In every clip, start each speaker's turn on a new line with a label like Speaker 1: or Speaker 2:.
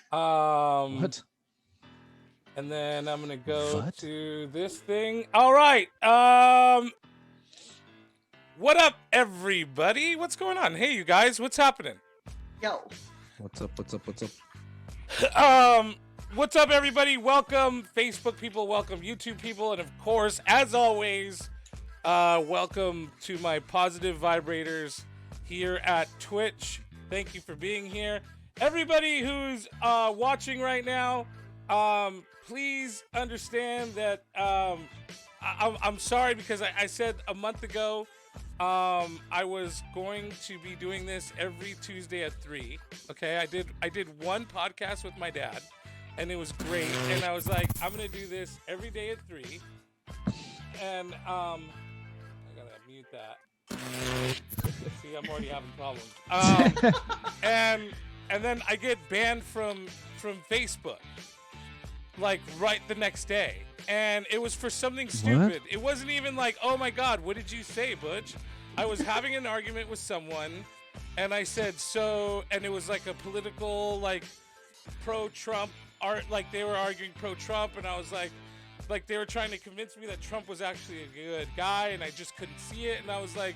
Speaker 1: What?
Speaker 2: And then I'm gonna go
Speaker 1: What?
Speaker 2: to this thing. All right. What up, everybody? What's going on? Hey, you guys. What's happening?
Speaker 3: Yo.
Speaker 1: What's up? What's up? What's up?
Speaker 2: um, what's up, everybody? Welcome, Facebook people. Welcome, YouTube people, and of course, as always, welcome to my positive vibrators here at Twitch. Thank you for being here, everybody who's watching right now. Please understand that I'm sorry because I said a month ago I was going to be doing this every Tuesday at 3. Okay, I did one podcast with my dad, and it was great. And I was like, I'm gonna do this every day at 3. And I gotta mute that. See, I'm already having problems. And then I get banned from Facebook, like right the next day. And it was for something stupid. It wasn't even like, oh my God, what did you say, Butch? I was having an argument with someone, and I said, and it was like a political, like, pro-Trump art, like they were arguing pro-Trump, and I was like they were trying to convince me that Trump was actually a good guy, and I just couldn't see it, and I was like,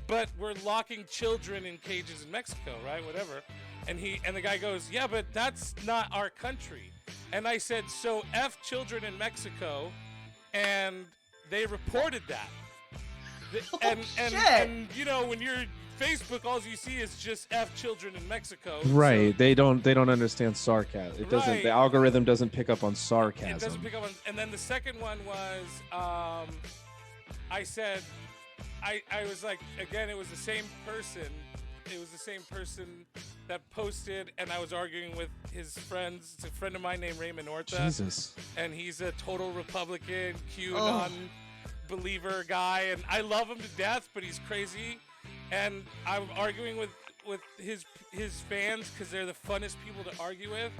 Speaker 2: but we're locking children in cages in Mexico, right? Whatever. And the guy goes, yeah, but that's not our country. And I said, so F children in Mexico, and they reported that. And you know, when you're Facebook, all you see is just F children in Mexico.
Speaker 1: Right.
Speaker 2: So,
Speaker 1: they don't understand sarcasm. It doesn't.
Speaker 2: Right.
Speaker 1: The algorithm doesn't pick up on sarcasm.
Speaker 2: It doesn't pick up on. And then the second one was, I said, I was like, again, it was the same person. It was the same person that posted, and I was arguing with his friends. It's a friend of mine named Raymond Orta.
Speaker 1: Jesus.
Speaker 2: And he's a total Republican, QAnon believer guy, and I love him to death, but he's crazy. And I'm arguing with his fans because they're the funnest people to argue with.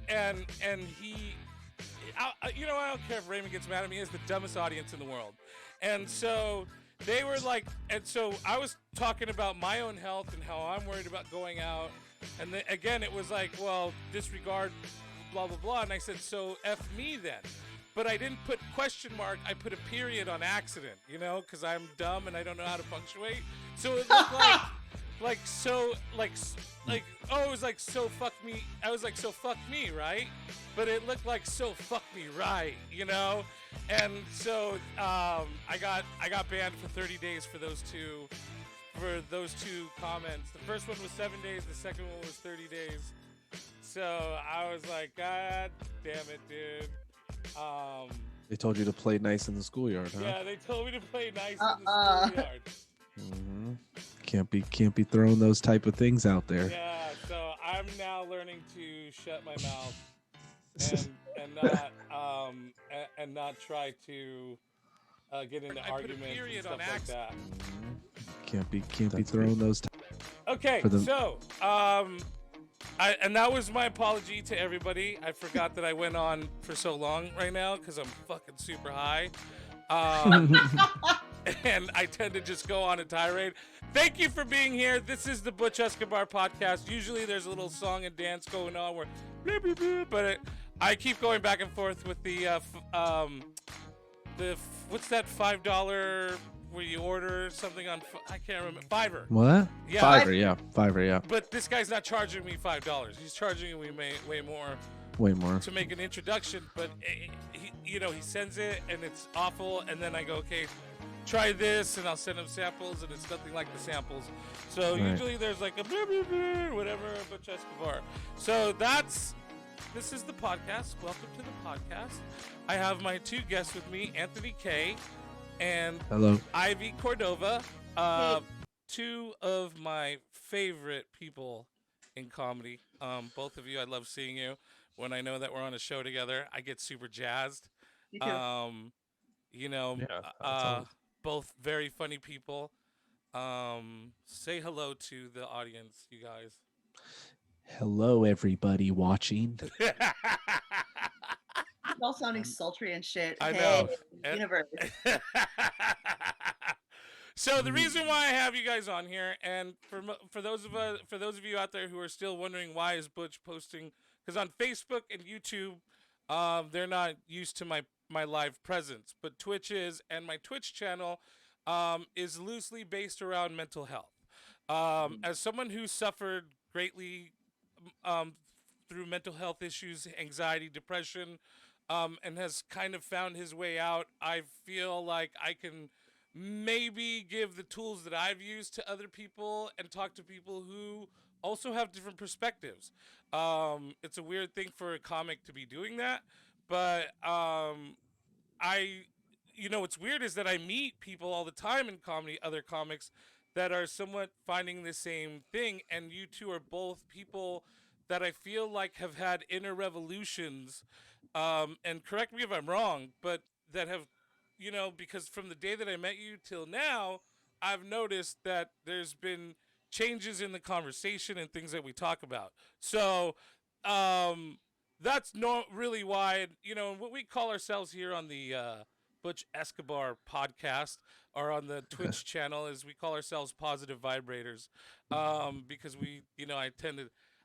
Speaker 2: And he, you know, I don't care if Raymond gets mad at me. He has the dumbest audience in the world. And so they were like, and so I was talking about my own health and how I'm worried about going out. And again, it was like, well, disregard, blah, blah, blah. And I said, so F me then. But I didn't put question mark. I put a period on accident, you know, because I'm dumb and I don't know how to punctuate. So it looked it was like, so fuck me. I was like, so fuck me, right? But it looked like, so fuck me, right? You know? And so I got banned for 30 days for those two comments. The first one was 7 days. The second one was 30 days. So I was like, God damn it, dude.
Speaker 1: They told you to play nice in the schoolyard, huh?
Speaker 2: Yeah, they told me to play nice in the schoolyard.
Speaker 1: Mm-hmm. Can't be throwing those type of things out there.
Speaker 2: Yeah, so I'm now learning to shut my mouth and not try to get into arguments and stuff like that.
Speaker 1: Can't be throwing those.
Speaker 2: Okay, so and that was my apology to everybody. I forgot that I went on for so long right now because I'm fucking super high. And I tend to just go on a tirade. Thank you for being here. This is the Butch Escobar podcast. Usually there's a little song and dance going on where blah, blah, blah, but I keep going back and forth with the what's that $5 where you order something on, I can't remember, Fiverr.
Speaker 1: What?
Speaker 2: Yeah.
Speaker 1: Fiverr, yeah.
Speaker 2: But this guy's not charging me $5. He's charging me way more.
Speaker 1: Way more.
Speaker 2: To make an introduction, but he sends it and it's awful, and then I go, okay, try this, and I'll send him samples, and it's nothing like the samples. So usually there's like a blah, blah, blah, whatever, Butch Escobar. So this is the podcast. Welcome to the podcast. I have my two guests with me, Anthony K. and
Speaker 1: Hello.
Speaker 2: Ivy Cordova. Two of my favorite people in comedy. Both of you, I love seeing you. When I know that we're on a show together, I get super jazzed.
Speaker 3: You too.
Speaker 2: Both very funny people. Say hello to the audience, you guys.
Speaker 1: Hello, everybody watching.
Speaker 3: All sounding sultry and shit.
Speaker 2: I know.
Speaker 3: Universe.
Speaker 2: So the reason why I have you guys on here, and for those of you out there who are still wondering why is Butch posting, because on Facebook and YouTube, they're not used to my live presence, but Twitch is, and my Twitch channel, is loosely based around mental health. As someone who suffered greatly, um, through mental health issues, anxiety, depression, and has kind of found his way out, I feel like I can maybe give the tools that I've used to other people and talk to people who also have different perspectives. It's a weird thing for a comic to be doing that, but I, what's weird is that I meet people all the time in comedy, other comics, that are somewhat finding the same thing, and you two are both people that I feel like have had inner revolutions. And correct me if I'm wrong, but that have, because from the day that I met you till now, I've noticed that there's been changes in the conversation and things that we talk about. So, um, that's not really why, what we call ourselves here on the Butch Escobar podcast or on the
Speaker 1: Okay.
Speaker 2: Twitch channel is we call ourselves positive vibrators, because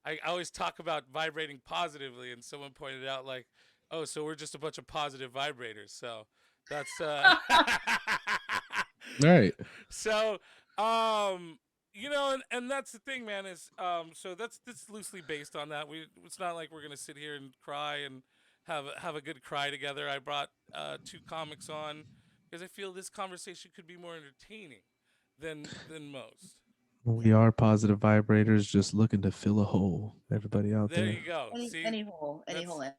Speaker 2: I always talk about vibrating positively, and someone pointed out like, oh, so we're just a bunch of positive vibrators. So that's
Speaker 1: All right.
Speaker 2: so and that's the thing, man, is so that's loosely based on that. It's not like we're gonna sit here and cry and have a good cry together. I brought two comics on because I feel this conversation could be more entertaining than most.
Speaker 1: We are positive vibrators just looking to fill a hole. Everybody out
Speaker 2: There
Speaker 1: there.
Speaker 2: you go. See,
Speaker 3: Any
Speaker 2: that's
Speaker 3: hole, Anthony, any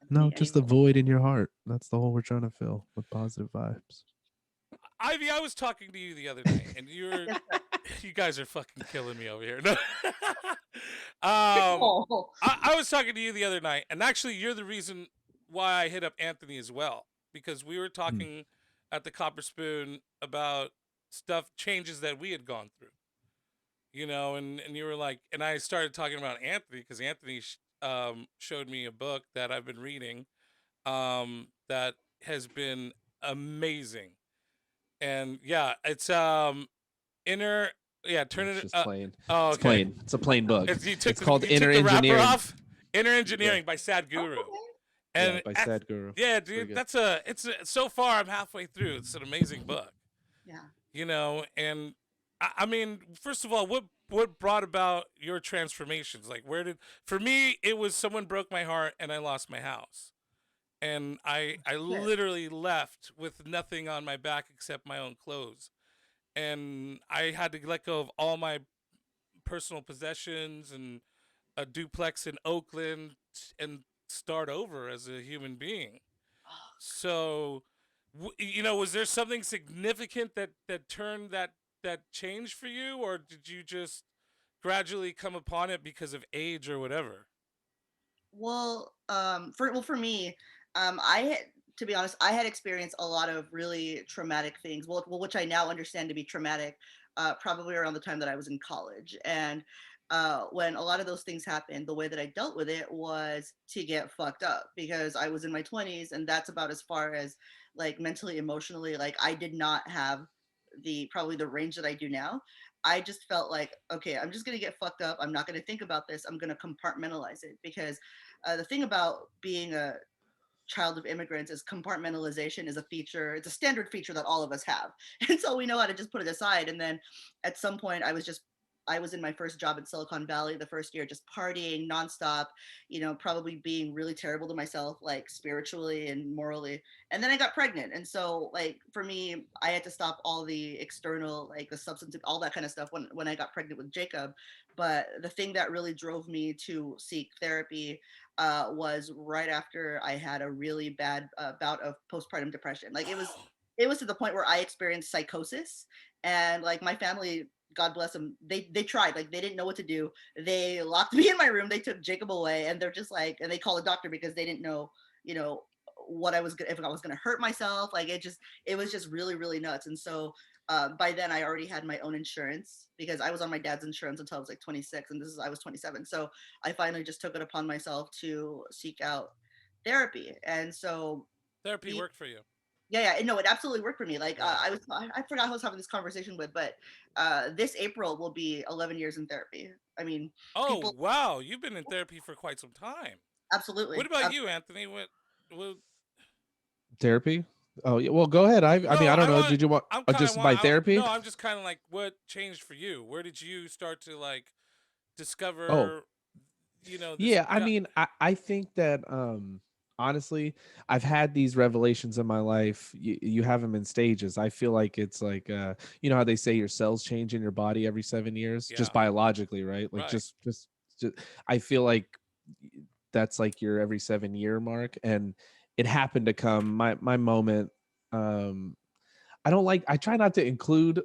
Speaker 1: No,
Speaker 3: hole.
Speaker 1: just the void in your heart. That's the hole we're trying to fill with positive vibes.
Speaker 2: Ivy. I was talking to you the other night, and
Speaker 3: Yes, sir.
Speaker 2: you guys are fucking killing me over here. No.
Speaker 3: Oh,
Speaker 2: I was talking to you the other night, and actually, you're the reason why I hit up Anthony as well, because we were
Speaker 1: Mm.
Speaker 2: talking at the Copper Spoon about stuff, changes that we had gone through, and you were like, and I started talking about Anthony because Anthony showed me a book that I've been reading, that has been amazing, and yeah, it's inner, yeah, turn
Speaker 4: It's
Speaker 2: it.
Speaker 4: just plain.
Speaker 2: Oh,
Speaker 4: It's
Speaker 2: okay.
Speaker 4: plain. It's a plain book.
Speaker 2: It's
Speaker 4: called
Speaker 2: you took
Speaker 4: Inner
Speaker 2: the wrapper
Speaker 4: Engineering.
Speaker 2: off. Inner
Speaker 4: Yeah.
Speaker 2: Engineering by Sad Guru.
Speaker 3: okay.
Speaker 1: Yeah,
Speaker 2: And
Speaker 1: by Sad Guru.
Speaker 2: yeah,
Speaker 1: Pretty
Speaker 2: dude,
Speaker 1: good.
Speaker 2: so far I'm halfway through. It's an amazing book,
Speaker 3: Yeah.
Speaker 2: and I mean, first of all, what brought about your transformations? Like, for me, it was someone broke my heart and I lost my house. And I
Speaker 3: Shit.
Speaker 2: literally left with nothing on my back except my own clothes. And I had to let go of all my personal possessions and a duplex in Oakland and start over as a human being. So, was there something significant that turned that change for you, or did you just gradually come upon it because of age or whatever?
Speaker 3: For me, I had, to be honest, I had experienced a lot of really traumatic things. Which I now understand to be traumatic, probably around the time that I was in college. And when a lot of those things happened, the way that I dealt with it was to get fucked up because I was in my 20s, and that's about as far as like mentally, emotionally, like I did not have the probably the range that I do now. I just felt like, okay, I'm just gonna get fucked up. I'm not gonna think about this. I'm gonna compartmentalize it because the thing about being a child of immigrants is compartmentalization is a feature. It's a standard feature that all of us have, and so we know how to just put it aside. And then at some point, I was in my first job in Silicon Valley the first year, just partying nonstop, probably being really terrible to myself, like spiritually and morally. And then I got pregnant. And so, like, for me, I had to stop all the external, like the substance, all that kind of stuff when I got pregnant with Jacob. But the thing that really drove me to seek therapy was right after I had a really bad bout of postpartum depression. Like, it was to the point where I experienced psychosis, and like my family, God bless them, they tried, like they didn't know what to do. They locked me in my room, they took Jacob away, and they're just like, and they called a doctor because they didn't know, you know, what I was if I was gonna hurt myself. Like it was just really, really nuts. And so by then I already had my own insurance because I was on my dad's insurance until I was like 26, and I was 27. So I finally just took it upon myself to seek out therapy. And so
Speaker 2: Therapy
Speaker 3: be
Speaker 2: worked for you.
Speaker 3: Yeah. No, it absolutely worked for me. Like
Speaker 2: Yeah.
Speaker 3: I forgot who I was having this conversation with, but this April will be 11 years in therapy. I mean,
Speaker 2: Oh
Speaker 3: people
Speaker 2: wow, you've been in therapy for quite some time. What
Speaker 3: absolutely.
Speaker 2: about you, Anthony? What
Speaker 1: Therapy? Oh, yeah. Well, go ahead. I mean,
Speaker 2: No,
Speaker 1: I don't
Speaker 2: I
Speaker 1: know.
Speaker 2: want.
Speaker 1: Did you want
Speaker 2: I'm kind of
Speaker 1: just
Speaker 2: want.
Speaker 1: by therapy?
Speaker 2: No, I'm just kind of like, what changed for you? Where did you start to like
Speaker 1: Oh,
Speaker 2: discover, this
Speaker 1: yeah. I
Speaker 2: gut?
Speaker 1: mean, I think that honestly, I've had these revelations in my life. You have them in stages. I feel like it's like you know how they say your cells change in your body every 7 years, just
Speaker 2: Yeah,
Speaker 1: biologically, right? Like
Speaker 2: right.
Speaker 1: just I feel like that's like your every 7 year mark, and it happened to come my moment. Um, I try not to include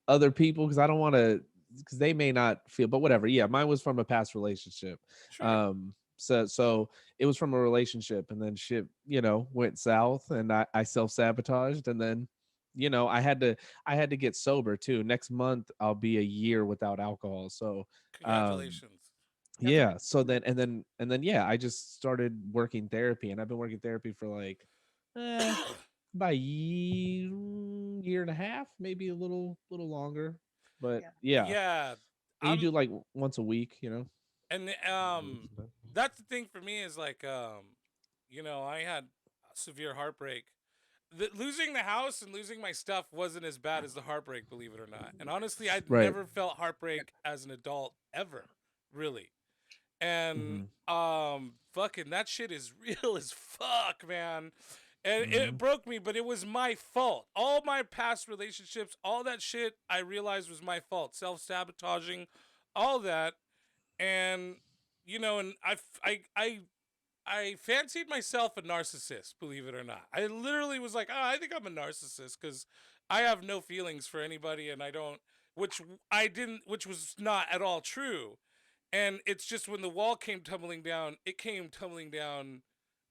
Speaker 1: other people because I don't want to, because they may not feel, but whatever. Yeah, mine was from a past relationship.
Speaker 2: Sure.
Speaker 1: So it was from a relationship, and then shit, went south, and I self-sabotaged, and then I had to get sober too. Next month I'll be a year without alcohol. So um
Speaker 2: Congratulations.
Speaker 3: That's
Speaker 1: yeah,
Speaker 3: amazing.
Speaker 1: so then yeah, I just started working therapy, and I've been working therapy for like about a year and a half, maybe a little longer. But
Speaker 3: Yeah.
Speaker 1: yeah,
Speaker 2: Yeah,
Speaker 1: and you
Speaker 2: I'm,
Speaker 1: do like once a week.
Speaker 2: and that's the thing for me is like, I had severe heartbreak. Losing the house and losing my stuff wasn't as bad as the heartbreak, believe it or not. And honestly, I'd
Speaker 1: Right.
Speaker 2: never felt heartbreak as an adult ever, really. And
Speaker 1: Hmm.
Speaker 2: fucking that shit is real as fuck, man. And it
Speaker 1: Hmm.
Speaker 2: broke me, but it was my fault. All my past relationships, all that shit I realized was my fault. Self-sabotaging, all that. And and I fancied myself a narcissist, believe it or not. I literally was like, oh, I think I'm a narcissist because I have no feelings for anybody, and I don't, which I didn't, which was not at all true. And it's just when the wall came tumbling down, it came tumbling down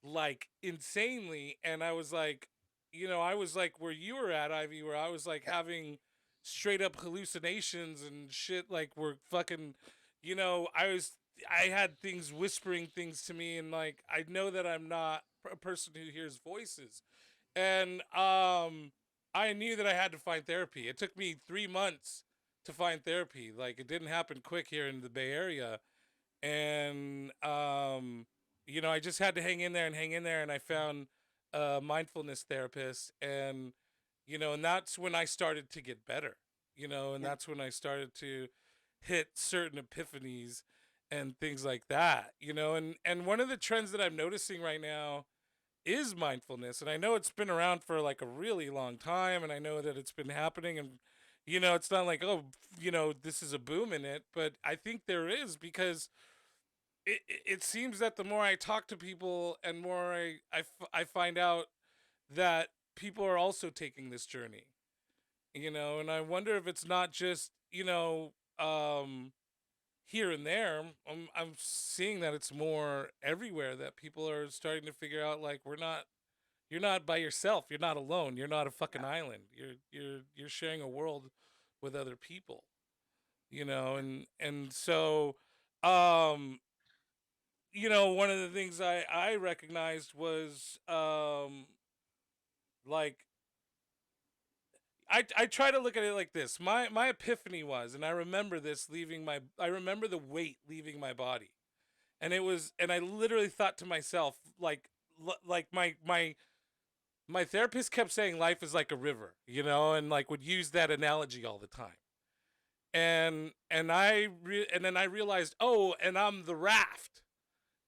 Speaker 2: like insanely. And I was like where you were at, Ivy, where I was like having straight up hallucinations and shit. Like we're fucking, I had things whispering things to me, and like I know that I'm not a person who hears voices. And I knew that I had to find therapy. It took me 3 months to find therapy. Like it didn't happen quick here in the Bay Area. And I just had to hang in there and hang in there, and I found a mindfulness therapist. And that's when I started to get better. And
Speaker 3: Yeah.
Speaker 2: that's when I started to hit certain epiphanies and things like that. And one of the trends that I'm noticing right now is mindfulness. And I know it's been around for like a really long time, and I know that it's been happening. And it's not like, oh, this is a boom in it, but I think there is, because it seems that the more I talk to people and more I find out that people are also taking this journey. And I wonder if it's not just um here and there. I'm seeing that it's more everywhere, that people are starting to figure out, like, you're not by yourself. You're not alone. You're not a fucking island. You're sharing a world with other people. And so, um, one of the things I recognized was, like, I try to look at it like this. My epiphany was, and I remember this I remember the weight leaving my body. And I literally thought to myself, like, like my therapist kept saying life is like a river, and like would use that analogy all the time. And then I realized, oh, and I'm the raft.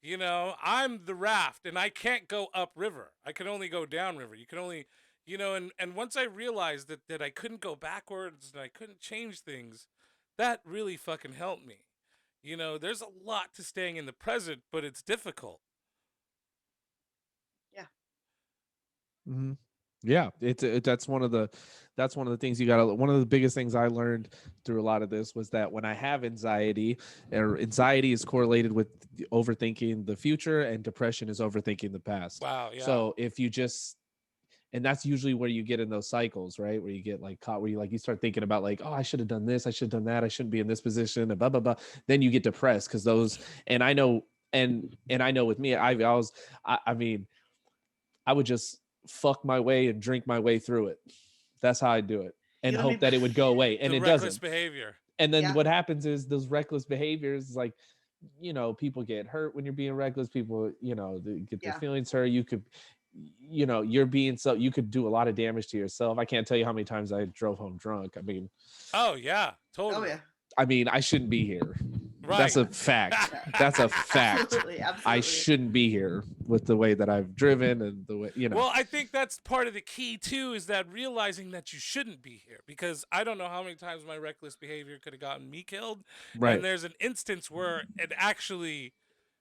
Speaker 2: I'm the raft, and I can't go upriver. I can only go downriver. You can only, and once I realized that I couldn't go backwards and I couldn't change things, that really fucking helped me. There's a lot to staying in the present, but it's difficult.
Speaker 3: Yeah.
Speaker 1: Hmm. Yeah, that's one of the things you got to. One of the biggest things I learned through a lot of this was that when I have anxiety, or anxiety is correlated with overthinking the future, and depression is overthinking the past.
Speaker 2: Wow, yeah.
Speaker 1: So if you just and that's usually where you get in those cycles, right? Where you get like caught, where you start thinking about like, oh, I should have done this, I should have done that, I shouldn't be in this position, and blah blah blah. Then you get depressed because those, and I know, and I know with me, I mean, I would just fuck my way and drink my way through it. That's how I do it, and
Speaker 3: You and
Speaker 1: hope
Speaker 3: me.
Speaker 1: that it would go away, and
Speaker 2: The
Speaker 1: it
Speaker 2: reckless
Speaker 1: doesn't.
Speaker 2: behavior.
Speaker 1: And then
Speaker 3: Yeah.
Speaker 1: what happens is those reckless behaviors, like, people get hurt when you're being reckless. People, they get their
Speaker 3: Yeah.
Speaker 1: feelings hurt. You could, you're being so, you could do a lot of damage to yourself. I can't tell you how many times I drove home drunk.
Speaker 2: Oh yeah,
Speaker 3: Oh
Speaker 2: totally.
Speaker 3: yeah.
Speaker 1: I shouldn't be here. That's
Speaker 2: Right.
Speaker 1: a fact.
Speaker 3: Yeah.
Speaker 1: That's a fact.
Speaker 3: Absolutely.
Speaker 1: I
Speaker 3: Absolutely.
Speaker 1: shouldn't be here with the way that I've driven and the way,
Speaker 2: Well, I think that's part of the key too, is that realizing that you shouldn't be here, because I don't know how many times my reckless behavior could have gotten me killed,
Speaker 1: right.
Speaker 2: and there's an instance where it actually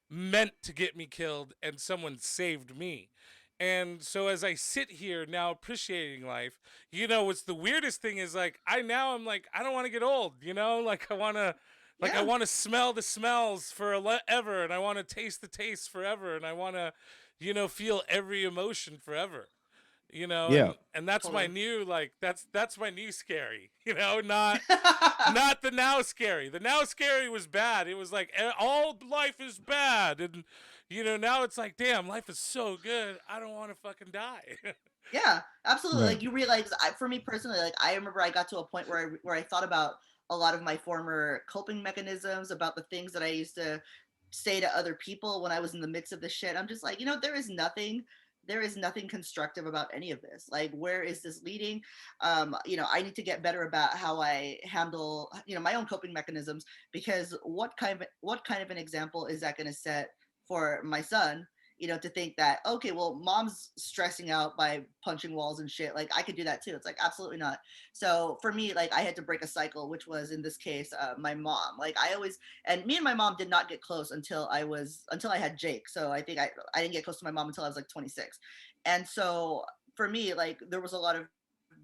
Speaker 2: meant to get me killed and someone saved me. And so as I sit here now appreciating life, what's the weirdest thing is, like, I'm like, I don't want to get old, like I
Speaker 3: Yeah.
Speaker 2: want to smell the smells forever, and I want to taste the taste forever, and I want to, feel every emotion forever.
Speaker 1: Yeah.
Speaker 2: And that's my
Speaker 3: Totally.
Speaker 2: new, like, that's my new scary, not the now scary. The now scary was bad. It was like all life is bad, and now it's like, damn, life is so good. I don't want to fucking die.
Speaker 3: Yeah, absolutely.
Speaker 1: Right.
Speaker 3: Like you realize, for me personally, like I remember I got to a point where I thought about a lot of my former coping mechanisms, about the things that I used to say to other people when I was in the midst of this shit. I'm just like, there is nothing constructive about any of this. Like, where is this leading? I need to get better about how I handle, my own coping mechanisms, because what kind of an example is that going to set for my son? To think that, okay, well, mom's stressing out by punching walls and shit, like I could do that too. It's like, absolutely not. So for me, like, I had to break a cycle, which was, in this case, my mom. Like, and me and my mom did not get close until I had Jake. So I think I didn't get close to my mom until I was like 26. And so for me, like, there was a lot of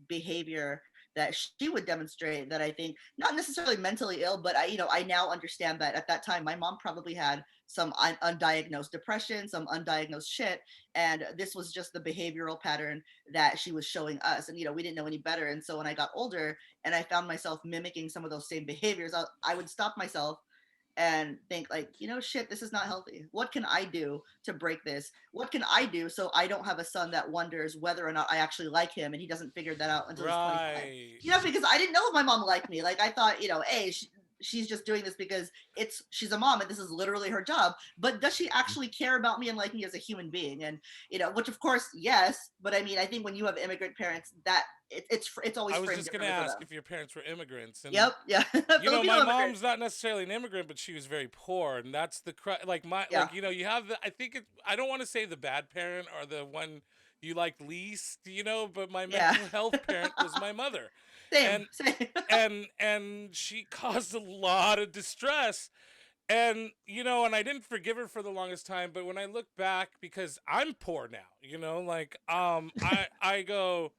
Speaker 3: behavior that she would demonstrate that I think, not necessarily mentally ill, but I now understand that at that time my mom probably had some undiagnosed depression, some undiagnosed shit, and this was just the behavioral pattern that she was showing us, and we didn't know any better. And so when I got older and I found myself mimicking some of those same behaviors, I would stop myself and think, like, shit, this is not healthy. What can I do to break this? What can I do so I don't have a son that wonders whether or not I actually like him, and he doesn't figure that out until he's 25?
Speaker 2: Right.
Speaker 3: Because I didn't know if my mom liked me. Like, I thought, hey, she's just doing this because she's a mom and this is literally her job. But does she actually care about me and like me as a human being? And which of course, yes. But I mean, I think when you have immigrant parents, that it's always
Speaker 2: I was
Speaker 3: framed
Speaker 2: just gonna
Speaker 3: differently for
Speaker 2: ask
Speaker 3: them.
Speaker 2: if your parents were immigrants, and
Speaker 3: Yep. Yeah. Filipino
Speaker 2: my
Speaker 3: immigrant.
Speaker 2: mom's not necessarily an immigrant, but she was very poor, and that's like my,
Speaker 3: Yeah.
Speaker 2: like, you have I think I don't want to say the bad parent or the one you like least, but my
Speaker 3: Yeah.
Speaker 2: mental health parent was my mother,
Speaker 3: Same.
Speaker 2: and
Speaker 3: Same.
Speaker 2: and she caused a lot of distress. And and I didn't forgive her for the longest time, but when I look back, because I'm poor now, like, I go,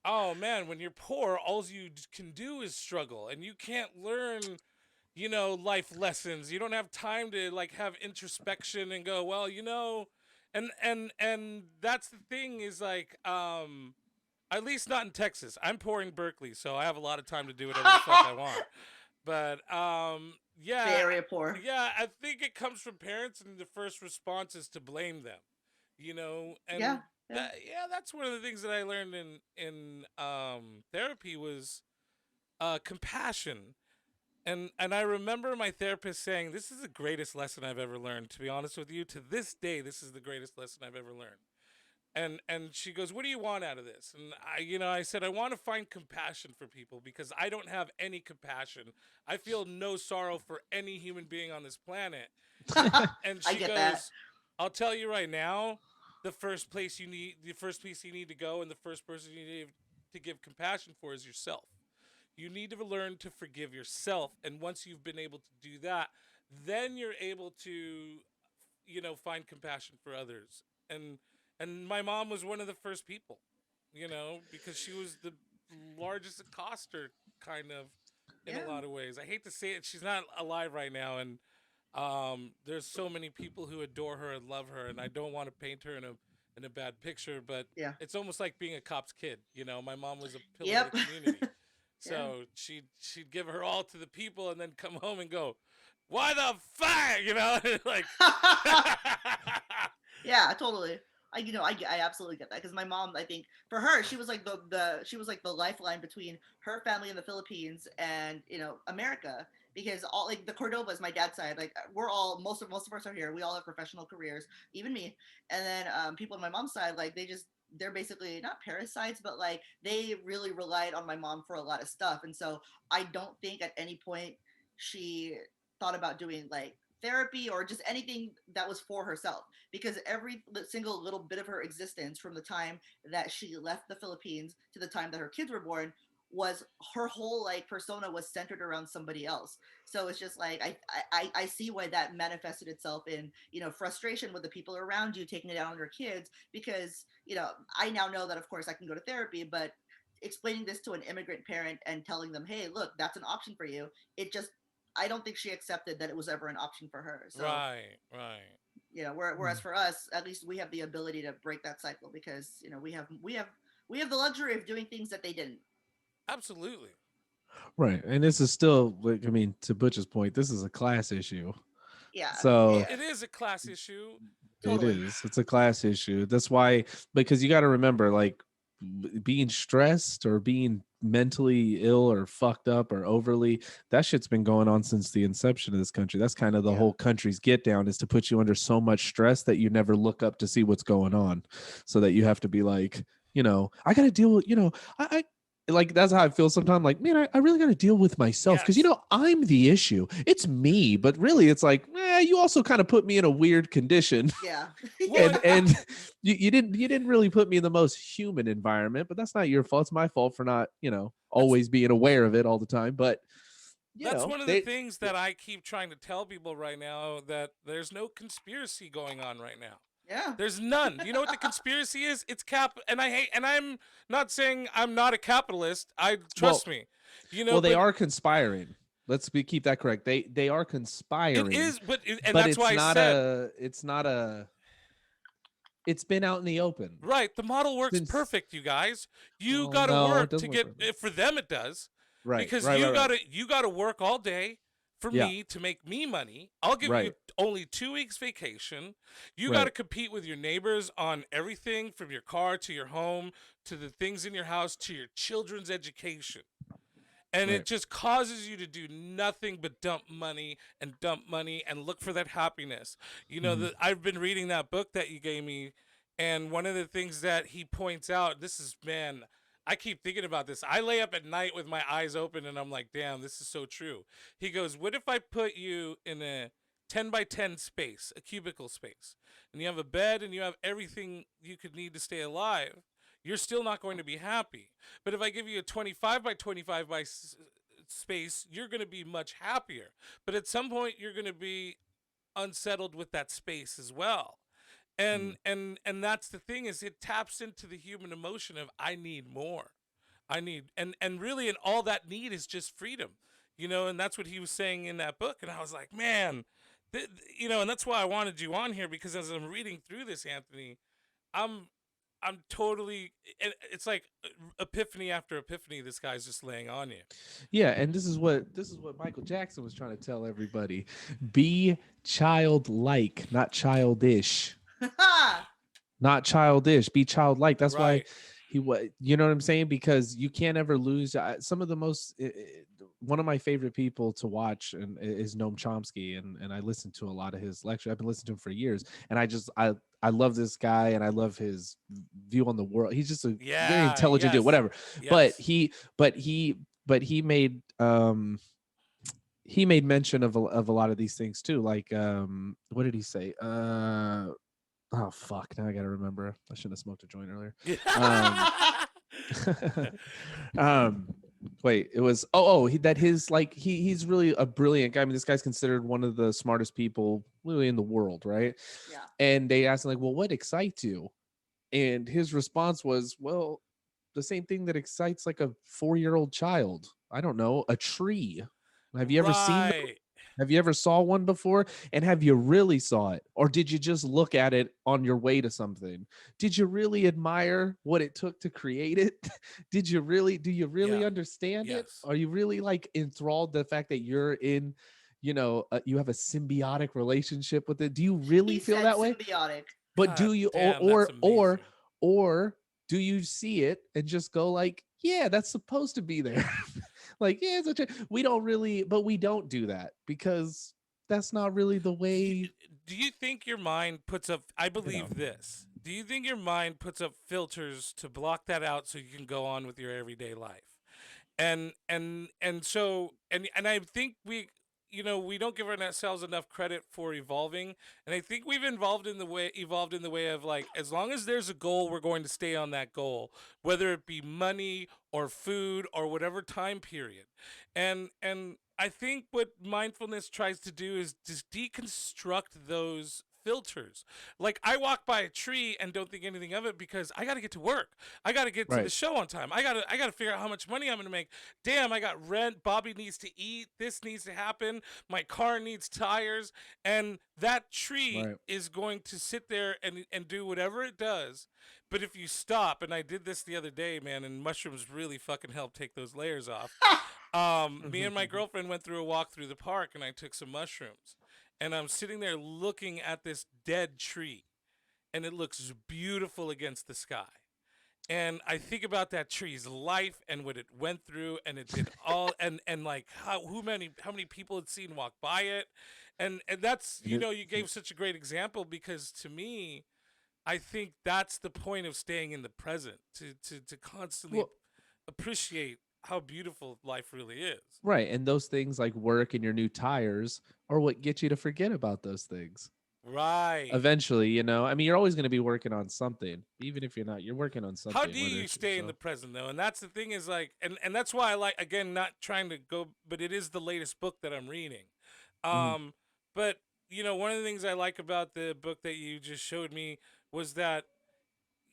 Speaker 2: oh man, when you're poor, all you can do is struggle, and you can't learn, life lessons. You don't have time to, like, have introspection and go, well, and that's the thing, is like, at least not in Texas. I'm poor in Berkeley, so I have a lot of time to do whatever the fuck I want. But
Speaker 3: Bay
Speaker 2: yeah,
Speaker 3: Area poor.
Speaker 2: yeah, I think it comes from parents, and the first response is to blame them, and
Speaker 3: Yeah. Yeah.
Speaker 2: that's one of the things that I learned in therapy was compassion. And I remember my therapist saying, this is the greatest lesson I've ever learned, to be honest with you. To this day, this is the greatest lesson I've ever learned. And she goes, what do you want out of this? And I said, I want to find compassion for people, because I don't have any compassion. I feel no sorrow for any human being on this planet. And
Speaker 3: I
Speaker 2: she
Speaker 3: get
Speaker 2: goes,
Speaker 3: that.
Speaker 2: I'll tell you right now, the first place you need to go, and the first person you need to give compassion for, is yourself. You need to learn to forgive yourself, and once you've been able to do that, then you're able to, find compassion for others. And my mom was one of the first people, because she was the largest accoster, kind of, in a
Speaker 3: Yeah.
Speaker 2: lot of ways. I hate to say it, she's not alive right now, and there's so many people who adore her and love her, and I don't want to paint her in a bad picture, but
Speaker 3: Yeah.
Speaker 2: it's almost like being a cop's kid. My mom was a pillar
Speaker 3: Yep.
Speaker 2: of the community.
Speaker 3: Yeah.
Speaker 2: So she'd give her all to the people, and then come home and go, "Why the fuck?" Like.
Speaker 3: Yeah, totally. I absolutely get that because my mom, I think for her, she was like she was like the lifeline between her family in the Philippines and America, because all like the Cordovas, my dad's side, like we're all most of us are here. We all have professional careers, even me. And then people on my mom's side, like they're basically not parasites, but like they really relied on my mom for a lot of stuff. And so I don't think at any point she thought about doing like therapy or just anything that was for herself, because every single little bit of her existence from the time that she left the Philippines to the time that her kids were born was her whole like persona was centered around somebody else. So it's just like I see why that manifested itself in frustration with the people around you taking it out on your kids, because I now know that of course I can go to therapy, but explaining this to an immigrant parent and telling them, hey, look, that's an option for you, it just, I don't think she accepted that it was ever an option for her. So
Speaker 2: Right, right.
Speaker 3: whereas for us, at least we have the ability to break that cycle because we have the luxury of doing things that they didn't.
Speaker 2: Absolutely.
Speaker 1: Right. And this is still like, I mean, to Butch's point, this is a class issue.
Speaker 3: Yeah,
Speaker 1: So
Speaker 3: yeah,
Speaker 2: It is a class issue.
Speaker 1: it
Speaker 3: totally.
Speaker 1: is. It's a class issue. That's why, because you got to remember, like, being stressed or being mentally ill or fucked up or overly, that shit's been going on since the inception of this country. That's kind of the
Speaker 3: Yeah,
Speaker 1: whole country's get down, is to put you under so much stress that you never look up to see what's going on. So that you have to be like, I got to deal with, I like, that's how I feel sometimes. Like, man, I really got to deal with myself because,
Speaker 2: Yes.
Speaker 1: I'm the issue. It's me. But really, it's like, you also kind of put me in a weird condition.
Speaker 3: yeah,
Speaker 2: Well,
Speaker 3: yeah,
Speaker 1: And you didn't really put me in the most human environment, but that's not your fault. It's my fault for not
Speaker 2: that's
Speaker 1: always being aware of it all the time. But
Speaker 2: that's one of the
Speaker 1: they
Speaker 2: things that I keep trying to tell people right now, that there's no conspiracy going on right now.
Speaker 3: yeah.
Speaker 2: There's none. You know what the conspiracy is? It's cap, and I hate. And I'm not saying I'm not a capitalist. I
Speaker 1: well
Speaker 2: trust me.
Speaker 1: they
Speaker 2: But
Speaker 1: are conspiring. Keep that correct. They are
Speaker 2: it
Speaker 1: conspiring,
Speaker 2: is. And
Speaker 1: but
Speaker 2: that's why I said
Speaker 1: it's been out in the open
Speaker 2: right. The model works
Speaker 1: since.
Speaker 2: perfect, you guys. You
Speaker 1: Well,
Speaker 2: got to
Speaker 1: no, it
Speaker 2: work to
Speaker 1: doesn't work
Speaker 2: get.
Speaker 1: perfect.
Speaker 2: For them, it does,
Speaker 1: Right,
Speaker 2: because
Speaker 1: right, right, right.
Speaker 2: you got to work all day for
Speaker 1: Yeah,
Speaker 2: me to make me money. I'll give you
Speaker 1: right,
Speaker 2: only 2 weeks vacation. You got to
Speaker 1: right.
Speaker 2: compete with your neighbors on everything from your car to your home to the things in your house to your children's education. And it
Speaker 1: Right.
Speaker 2: just causes you to do nothing but dump money and look for that happiness.
Speaker 1: Mhm.
Speaker 2: I've been reading that book that you gave me, and one of the things that he points out, this is, man, I keep thinking about this. I lay up at night with my eyes open and I'm like, damn, this is so true. He goes, what if I put you in a 10 by 10 space, a cubicle space, and you have a bed and you have everything you could need to stay alive? You're still not going to be happy. But if I give you a 25 by 25 by space, you're going to be much happier. But at some point, you're going to be unsettled with that space as well.
Speaker 1: Mhm.
Speaker 2: And that's the thing, is it taps into the human emotion of I need more. I need, and really, and all that need is just freedom. And that's what he was saying in that book. And I was like, man, and that's why I wanted you on here, because as I'm reading through this, Anthony, I'm I'm totally. It's like epiphany after epiphany. This guy's just laying on you.
Speaker 1: Yeah, and this is what Michael Jackson was trying to tell everybody. Be childlike, not childish. Not childish, be childlike. That's why
Speaker 2: Right.
Speaker 1: you know what I'm saying, because you can't ever lose some of the most one of my favorite people to watch and is Noam Chomsky, and I listen to a lot of his lecture. I've been listening to him for years, and I love this guy, and I love his view on the world. He's just a very
Speaker 2: Yeah.
Speaker 1: intelligent dude,
Speaker 2: Yes.
Speaker 1: whatever. But
Speaker 2: Yes.
Speaker 1: he made mention of a lot of these things too, like what did he say? Oh fuck! Now I gotta remember. I shouldn't have smoked a joint earlier. Um, um, wait, it was that his like he's really a brilliant guy. I mean, this guy's considered one of the smartest people really in the world, right?
Speaker 3: Yeah.
Speaker 1: And they asked him like, "Well, what excites you?" And his response was, "Well, the same thing that excites like a 4-year-old child. I don't know, a tree. Have you ever seen
Speaker 2: Right.
Speaker 1: have you ever saw one before? And have you really saw it? Or did you just look at it on your way to something? Did you really admire what it took to create it? Do you really
Speaker 2: Yeah.
Speaker 1: understand it?
Speaker 2: Yes.
Speaker 1: Are you really like enthralled the fact that you're in, you have a symbiotic relationship with it? Do you really
Speaker 3: He
Speaker 1: feel
Speaker 3: said
Speaker 1: that way?
Speaker 3: symbiotic.
Speaker 1: But
Speaker 2: God
Speaker 1: do you,
Speaker 2: damn, that's amazing.
Speaker 1: or do you see it and just go like, yeah, that's supposed to be there? Like, yeah, it's we don't really, but we don't do that because that's not really the
Speaker 2: Do you,
Speaker 1: way,
Speaker 2: do you think your mind puts up? I
Speaker 1: you know.
Speaker 2: believe this. Do you think your mind puts up filters to block that out so you can go on with your everyday life? And I think we, we don't give ourselves enough credit for evolving, and I think we've evolved in the way of like, as long as there's a goal, we're going to stay on that goal, whether it be money or food or whatever time period. And I think what mindfulness tries to do is just deconstruct those filters. Like, I walk by a tree and don't think anything of it because I got to get to work. I got to get to the
Speaker 1: Right.
Speaker 2: show on time. I got to figure out how much money I'm going to make. Damn, I got rent. Bobby needs to eat. This needs to happen. My car needs tires. And that tree
Speaker 1: Right.
Speaker 2: is going to sit there and do whatever it does. But if you stop, and I did this the other day, man, and mushrooms really fucking help take those layers off. Me and my girlfriend went through a walk through the park, and I took some mushrooms. And I'm sitting there looking at this dead tree, and it looks beautiful against the sky. And I think about that tree's life and what it went through, and it did all, and like how many people had seen walk by it, and that's,
Speaker 1: And it,
Speaker 2: you gave such a great example, because to me, I think that's the point of staying in the present, to constantly
Speaker 1: well,
Speaker 2: appreciate how beautiful life really is.
Speaker 1: right. And those things like work and your new tires are what get you to forget about those things.
Speaker 2: Right.
Speaker 1: Eventually, I mean, you're always going to be working on something, even if you're not. You're working on
Speaker 2: How
Speaker 1: something,
Speaker 2: do
Speaker 1: whether
Speaker 2: you
Speaker 1: it's
Speaker 2: stay in the
Speaker 1: yourself.
Speaker 2: present though? And that's the thing, is like, and that's why I like, again, not trying to go, but it is the latest book that I'm reading.
Speaker 1: Mhm.
Speaker 2: Um, but one of the things I like about the book that you just showed me was that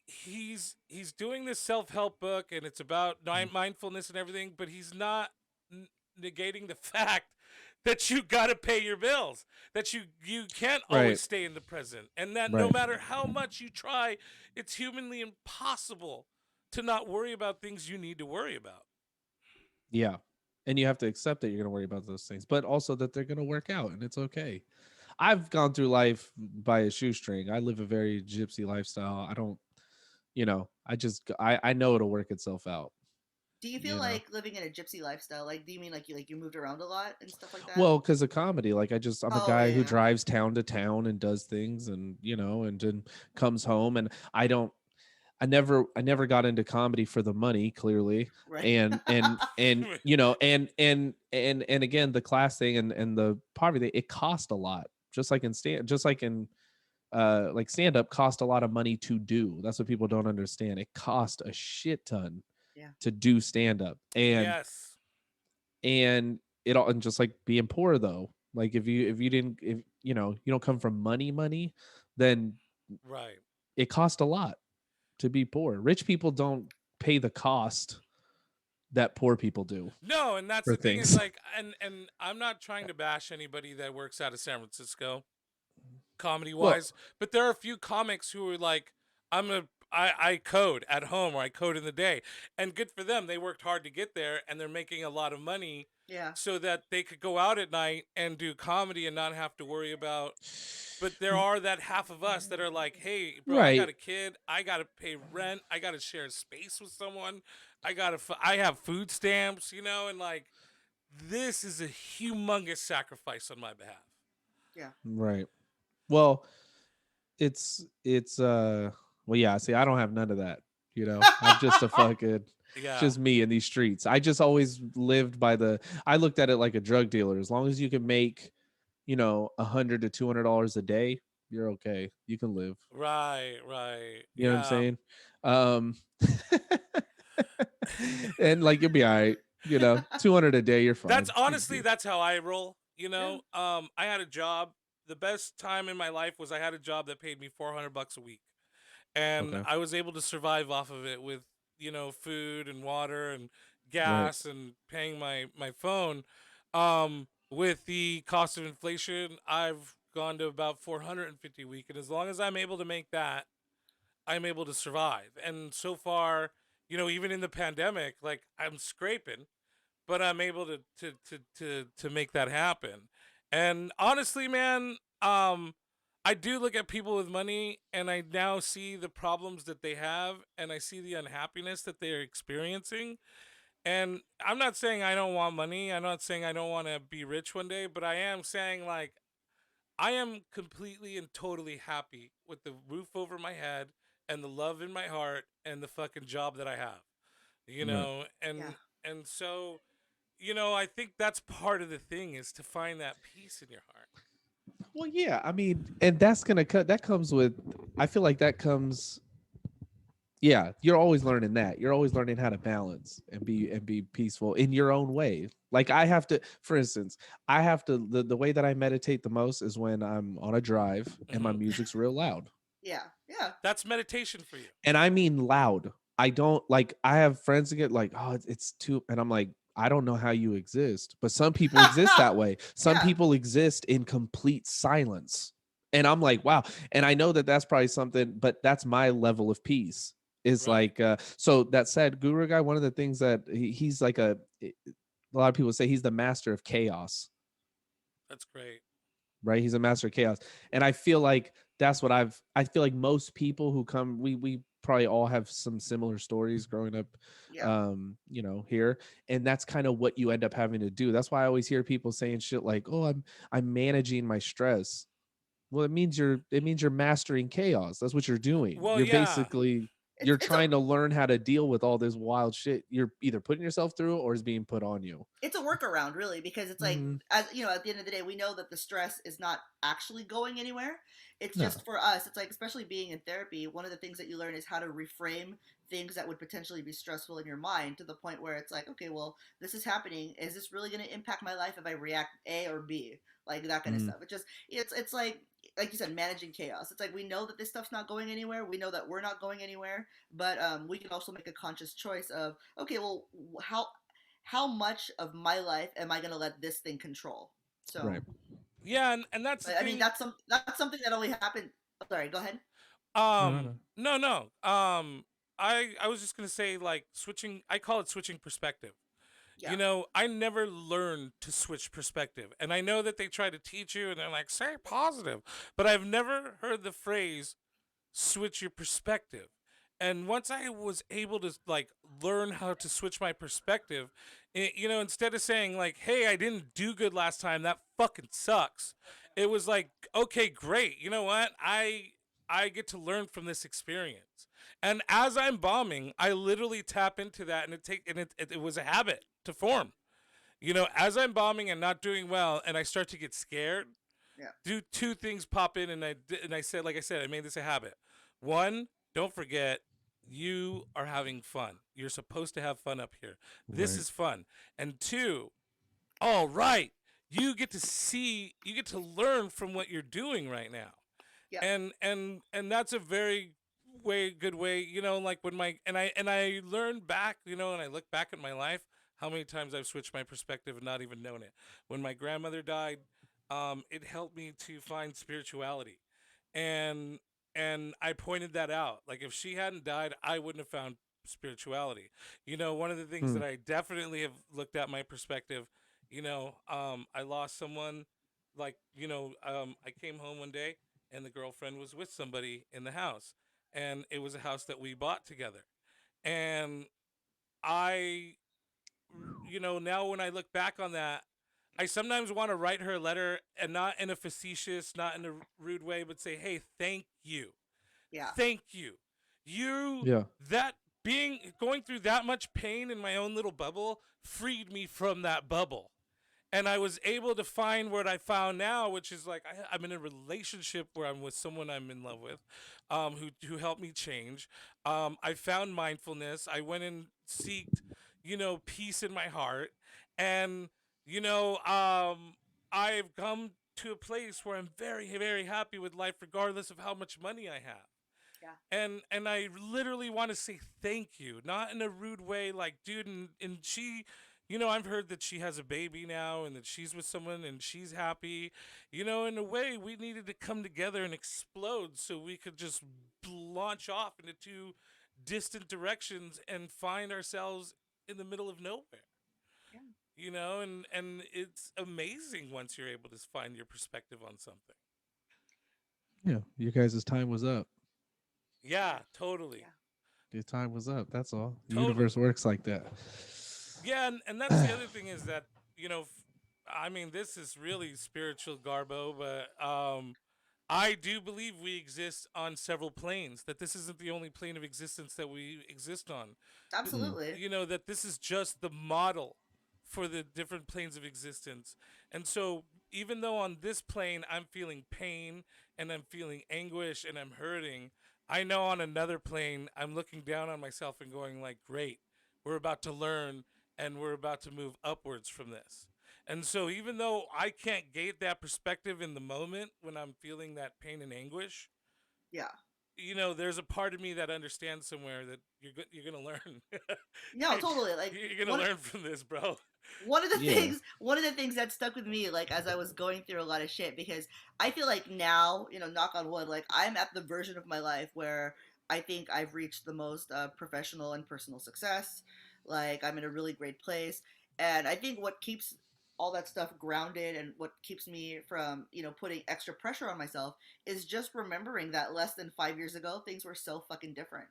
Speaker 2: he's doing this self-help book, and it's about
Speaker 1: Mhm.
Speaker 2: mindfulness and everything, but he's not negating the fact that you got to pay your bills, that you can't always
Speaker 1: Right.
Speaker 2: stay in the present, and that no
Speaker 1: Right.
Speaker 2: matter how much you try, it's humanly impossible to not worry about things you need to worry about.
Speaker 1: Yeah. And you have to accept that you're going to worry about those things, but also that they're going to work out and it's okay. I've gone through life by a shoestring. I live a very gypsy lifestyle. I don't, I know it'll work itself out,
Speaker 3: Do you feel
Speaker 1: you know.
Speaker 3: like living in a gypsy lifestyle? Like, do you mean like you moved around a lot and stuff like that?
Speaker 1: Well, because of comedy, like I'm a
Speaker 3: Oh
Speaker 1: guy
Speaker 3: yeah,
Speaker 1: who
Speaker 3: yeah.
Speaker 1: drives town to town and does things, and and then comes home, and I don't. I never got into comedy for the money, clearly,
Speaker 3: Right.
Speaker 1: and and again, the class thing and the poverty, it cost a lot. Just like in like stand up cost a lot of money to do. That's what people don't understand. It cost a shit ton
Speaker 3: Yeah.
Speaker 1: to do stand up,
Speaker 2: Yes.
Speaker 1: and it all, and just like being poor though, like if you didn't, if you don't come from money, then
Speaker 2: Right.
Speaker 1: it cost a lot to be poor. Rich people don't pay the cost that poor people do
Speaker 2: No, and that's
Speaker 1: for
Speaker 2: the thing, is
Speaker 1: things.
Speaker 2: like, and I'm not trying to bash anybody that works out of San Francisco, comedy
Speaker 1: Well,
Speaker 2: wise, but there are a few comics who are like, I code at home, or I code in the day, and good for them. They worked hard to get there, and they're making a lot of money
Speaker 3: Yeah.
Speaker 2: so that they could go out at night and do comedy and not have to worry about. But there are that half of us that are like, hey, bro, I got
Speaker 1: right.
Speaker 2: a kid, I gotta pay rent, I gotta share space with someone, I have food stamps, and like, this is a humongous sacrifice on my behalf.
Speaker 3: Yeah.
Speaker 1: Right. Well, it's well, yeah, see, I don't have none of that. I'm just a fucking
Speaker 2: Yeah.
Speaker 1: just me in these streets. I just always lived by the I looked at it like a drug dealer. As long as you can make, $100 to $200 a day, you're okay. You can live.
Speaker 2: Right, right.
Speaker 1: You know what I'm
Speaker 2: Yeah.
Speaker 1: saying? Um and like you'll be all right, 200 a day, you're
Speaker 2: That's
Speaker 1: fine. You
Speaker 2: honestly,
Speaker 1: good.
Speaker 2: that's how I roll.
Speaker 3: Yeah.
Speaker 2: I had a job. The best time in my life was I had a job that paid me $400 a week, and
Speaker 1: Okay.
Speaker 2: I was able to survive off of it with, food and water and
Speaker 1: Right.
Speaker 2: gas and paying my phone. With the cost of inflation, I've gone to about 450 a week, and as long as I'm able to make that, I'm able to survive. And so far, even in the pandemic, like, I'm scraping, but I'm able to make that happen. And honestly, man, I do look at people with money and I now see the problems that they have and I see the unhappiness that they're experiencing. And I'm not saying I don't want money. I'm not saying I don't want to be rich one day, but I am saying like I am completely and totally happy with the roof over my head and the love in my heart and the fucking job that I have. You
Speaker 1: Right.
Speaker 2: know,
Speaker 3: Yeah.
Speaker 2: and so, I think that's part of the thing is to find that peace in your heart.
Speaker 1: Well, yeah, I mean, and that's gonna cut. That comes with. I feel like that comes. Yeah, you're always learning that. You're always learning how to balance and be peaceful in your own way. Like I have to, for instance, I have to. The way that I meditate the most is when I'm on a drive and my
Speaker 2: Hmm.
Speaker 1: music's real loud,
Speaker 3: Yeah. Yeah.
Speaker 2: That's meditation for you.
Speaker 1: and I mean loud. I don't like. I have friends that get like, oh, it's too, and I'm like, I don't know how you exist, but some people exist that way. Some
Speaker 3: Yeah.
Speaker 1: people exist in complete silence, and I'm like, wow. And I know that that's probably something, but that's my level of peace. Is
Speaker 2: Right.
Speaker 1: like, so that said, Guru guy. One of the things that he's like a lot of people say he's the master of chaos,
Speaker 2: That's great.
Speaker 1: right? He's a master of chaos. And I feel like that's what I feel like most people who come, we probably all have some similar stories growing up,
Speaker 3: Yeah.
Speaker 1: here. And that's kind of what you end up having to do. That's why I always hear people saying shit like, oh, I'm managing my stress. Well, it means you're mastering chaos. That's what you're doing.
Speaker 2: Well,
Speaker 1: You're
Speaker 2: yeah.
Speaker 1: basically
Speaker 3: It's
Speaker 1: you're
Speaker 3: it's a
Speaker 1: trying to learn how to deal with all this wild shit you're either putting yourself through or is being put on you.
Speaker 3: it's a workaround really, because it's like,
Speaker 1: Mm-hmm.
Speaker 3: as you know, at the end of the day we know that the stress is not actually going anywhere. It's
Speaker 1: No.
Speaker 3: just for us, it's like, especially being in therapy, one of the things that you learn is how to reframe things that would potentially be stressful in your mind, to the point where it's like, okay, well, this is happening, is this really going to impact my life if I react A or B, like that kind of
Speaker 1: Mm,
Speaker 3: stuff. It just, it's like you said, managing chaos. It's like we know that this stuff's not going anywhere, we know that we're not going anywhere, but we can also make a conscious choice of, okay, well, how much of my life am I going to let this thing control?
Speaker 1: right.
Speaker 3: So,
Speaker 2: Yeah, and that's the
Speaker 3: but I mean,
Speaker 2: thing.
Speaker 3: that's something that only happened. Oh, sorry, go ahead.
Speaker 1: No, no, no.
Speaker 2: No, no. I was just gonna say like switching. I call it switching perspective.
Speaker 3: Yeah,
Speaker 2: I never learned to switch perspective, and I know that they try to teach you, and they're like, say positive, but I've never heard the phrase switch your perspective. And once I was able to like learn how to switch my perspective, instead of saying like, "Hey, I didn't do good last time. That fucking sucks." It was like, "Okay, great. You know what? I get to learn from this experience." And as I'm bombing, I literally tap into that, and it was a habit to form. As I'm bombing and not doing well, and I start to get scared,
Speaker 3: yeah,
Speaker 2: do two things pop in, and I said, like I said, I made this a habit. One, don't forget you are having fun. You're supposed to have fun up here. This
Speaker 1: Right.
Speaker 2: is fun. And two, all right, you get to learn from what you're doing right now.
Speaker 3: yeah,
Speaker 2: And that's a very good way, like when my and I learn back, and I look back at my life, how many times I've switched my perspective and not even known it. When my grandmother died, it helped me to find spirituality, and I pointed that out. Like if she hadn't died, I wouldn't have found spirituality. One of the things
Speaker 1: Hmm.
Speaker 2: that I definitely have looked at my perspective. I lost someone. Like I came home one day and the girlfriend was with somebody in the house, and it was a house that we bought together. And I now when I look back on that, I sometimes want to write her a letter, and not in a facetious, not in a rude way, but say, hey, thank you,
Speaker 3: yeah,
Speaker 2: thank you, you
Speaker 1: Yeah.
Speaker 2: that being going through that much pain in my own little bubble freed me from that bubble, and I was able to find what I found now, which is like I'm in a relationship where I'm with someone I'm in love with, who helped me change. I found mindfulness. I went and seeked, peace in my heart, and you know, I've come to a place where I'm very, very happy with life, regardless of how much money I have.
Speaker 3: yeah,
Speaker 2: And I literally want to say thank you, not in a rude way, like dude. And she, I've heard that she has a baby now and that she's with someone and she's happy. In a way, we needed to come together and explode so we could just launch off into two distant directions and find ourselves in the middle of nowhere.
Speaker 3: yeah.
Speaker 2: And it's amazing once you're able to find your perspective on something.
Speaker 1: Yeah, you guys' time was up.
Speaker 2: Yeah, totally.
Speaker 3: Yeah,
Speaker 1: Your time was up. That's all. The universe
Speaker 2: Totally.
Speaker 1: works like that.
Speaker 2: Yeah, and that's the other thing is that, I mean, this is really spiritual garbo, but I do believe we exist on several planes, that this isn't the only plane of existence that we exist on.
Speaker 1: Mm,
Speaker 3: absolutely.
Speaker 2: That this is just the model for the different planes of existence. And so, even though on this plane I'm feeling pain and I'm feeling anguish and I'm hurting, I know on another plane I'm looking down on myself and going like, "Great. We're about to learn and we're about to move upwards from this." And so, even though I can't gauge that perspective in the moment when I'm feeling that pain and anguish,
Speaker 3: Yeah.
Speaker 2: there's a part of me that understands somewhere that you're gonna learn.
Speaker 3: No, totally. Like
Speaker 2: You're gonna
Speaker 3: one
Speaker 2: learn from this, bro.
Speaker 1: yeah.
Speaker 3: one of the things that stuck with me, like as I was going through a lot of shit, because I feel like now, knock on wood, like I'm at the version of my life where I think I've reached the most professional and personal success. Like I'm in a really great place, and I think what keeps all that stuff grounded and what keeps me from putting extra pressure on myself is just remembering that less than 5 years ago things were so fucking different.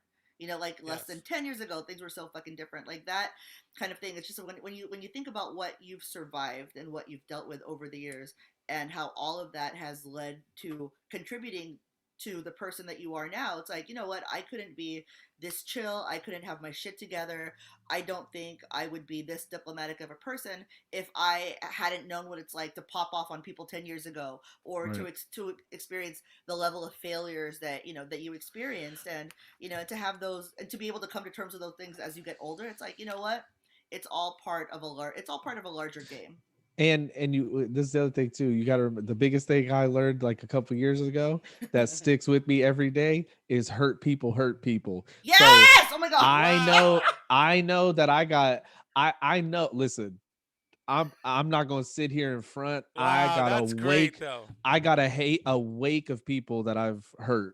Speaker 3: Like less than
Speaker 2: Yes.
Speaker 3: 10 years ago things were so fucking different, like that kind of thing. It's just when you think about what you've survived and what you've dealt with over the years, and how all of that has led to contributing to the person that you are now. It's like, you know what, I couldn't be this chill, I couldn't have my shit together, I don't think I would be this diplomatic of a person if I hadn't known what it's like to pop off on people 10 years ago, or
Speaker 1: Right.
Speaker 3: to experience the level of failures that you experienced. And to have those and to be able to come to terms with those things as you get older, it's like, you know what, it's all part of a larger game.
Speaker 1: And you this is the other thing too. You got to remember the biggest thing I learned like a couple years ago that sticks with me every day is hurt people hurt people. So
Speaker 3: Yes, oh my god.
Speaker 2: Wow.
Speaker 1: I know that I know, listen, I'm not going to sit here in front.
Speaker 2: Wow, that's great though.
Speaker 1: I got to hate a wake of people that I've hurt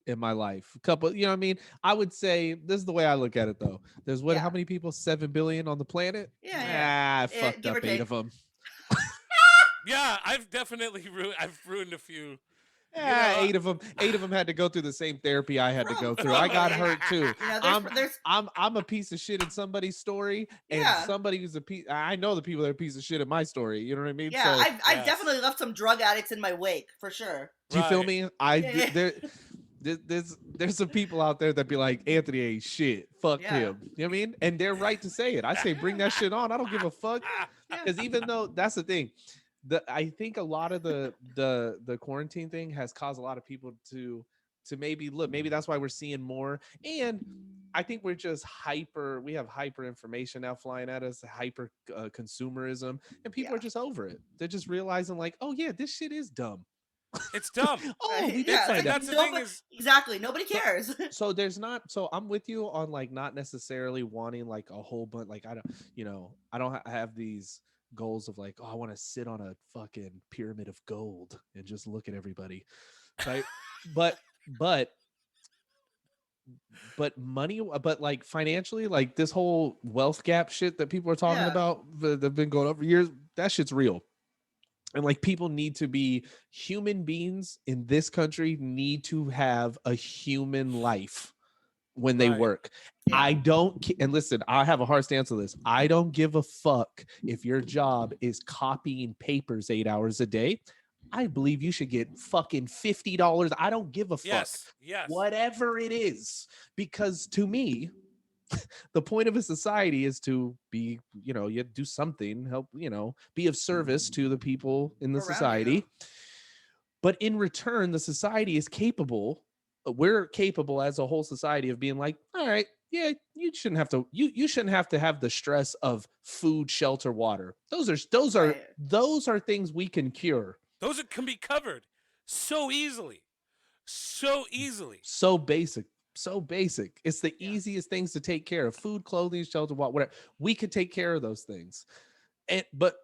Speaker 1: in my life. A couple, you know what I mean? I would say this is the way I look at it though. There's what, how
Speaker 3: Yeah,
Speaker 1: many people? 7 billion on the planet?
Speaker 3: yeah, yeah,
Speaker 1: Ah, I
Speaker 3: yeah.
Speaker 1: fucked
Speaker 3: Give or
Speaker 1: up 8
Speaker 3: take.
Speaker 1: of them.
Speaker 2: Yeah, I've definitely ruined a few. You
Speaker 1: Yeah,
Speaker 2: know,
Speaker 1: 8 of them had to go through the same therapy I had to go through. I got
Speaker 3: Probably.
Speaker 1: hurt too.
Speaker 3: There's
Speaker 1: I'm
Speaker 3: there's
Speaker 1: I'm a piece of shit in somebody's story, and
Speaker 3: yeah,
Speaker 1: somebody who's a piece. I know the people that are a piece of shit in my story. You know what I mean?
Speaker 3: yeah.
Speaker 1: So
Speaker 3: I've
Speaker 2: yes.
Speaker 3: definitely left some drug addicts in my wake for sure.
Speaker 1: do you feel
Speaker 2: Right.
Speaker 1: me?
Speaker 3: Yeah, yeah,
Speaker 1: There's some people out there that be like, Anthony ain't shit. Fuck
Speaker 3: yeah,
Speaker 1: him. You know what I mean? And they're right to say it. I say bring that shit on. I don't give a fuck.
Speaker 3: yeah,
Speaker 1: Because even though that's the thing, I think a lot of the quarantine thing has caused a lot of people to maybe look, maybe that's why we're seeing more. And I think we're just we have hyper information now flying at us, hyper consumerism, and people are
Speaker 3: yeah.
Speaker 1: just over it. They're just realizing like, oh yeah, this shit is dumb.
Speaker 2: It's dumb.
Speaker 1: Oh, we
Speaker 3: Right.
Speaker 1: did
Speaker 3: Yeah, it's
Speaker 1: find
Speaker 2: And
Speaker 3: like
Speaker 1: out.
Speaker 2: that's the thing
Speaker 3: nobody,
Speaker 2: is,
Speaker 3: exactly, nobody
Speaker 1: So
Speaker 3: cares.
Speaker 1: there's not, so I'm with you on like not necessarily wanting like a whole bunch, like I don't, I don't have these goals of like, oh, I want to sit on a fucking pyramid of gold and just look at everybody, right? but but money, but like financially, like this whole wealth gap shit that people are talking
Speaker 3: Yeah,
Speaker 1: about that have been going on for years, that shit's real. And like people need to be, human beings in this country need to have a human life when they
Speaker 2: right.
Speaker 1: work.
Speaker 3: yeah.
Speaker 1: And listen, I have a hard stance on this. I don't give a fuck if your job is copying papers 8 hours a day. I believe you should get fucking $50. I don't give a fuck.
Speaker 2: Yes. Yes.
Speaker 1: Whatever it is. Because to me, the point of a society is to be, you do something, help, be of service to the people in the
Speaker 3: Around you.
Speaker 1: society. But in return, the society is capable, we're capable as a whole society of being like, all right, yeah, you shouldn't have to have the stress of food, shelter, water.
Speaker 3: Right.
Speaker 1: Those are things we can cure.
Speaker 2: Can be covered so easily. So easily.
Speaker 1: So basic. So basic. It's the
Speaker 3: Yeah.
Speaker 1: easiest things to take care of. Food, clothing, shelter, water, whatever. We could take care of those things. And but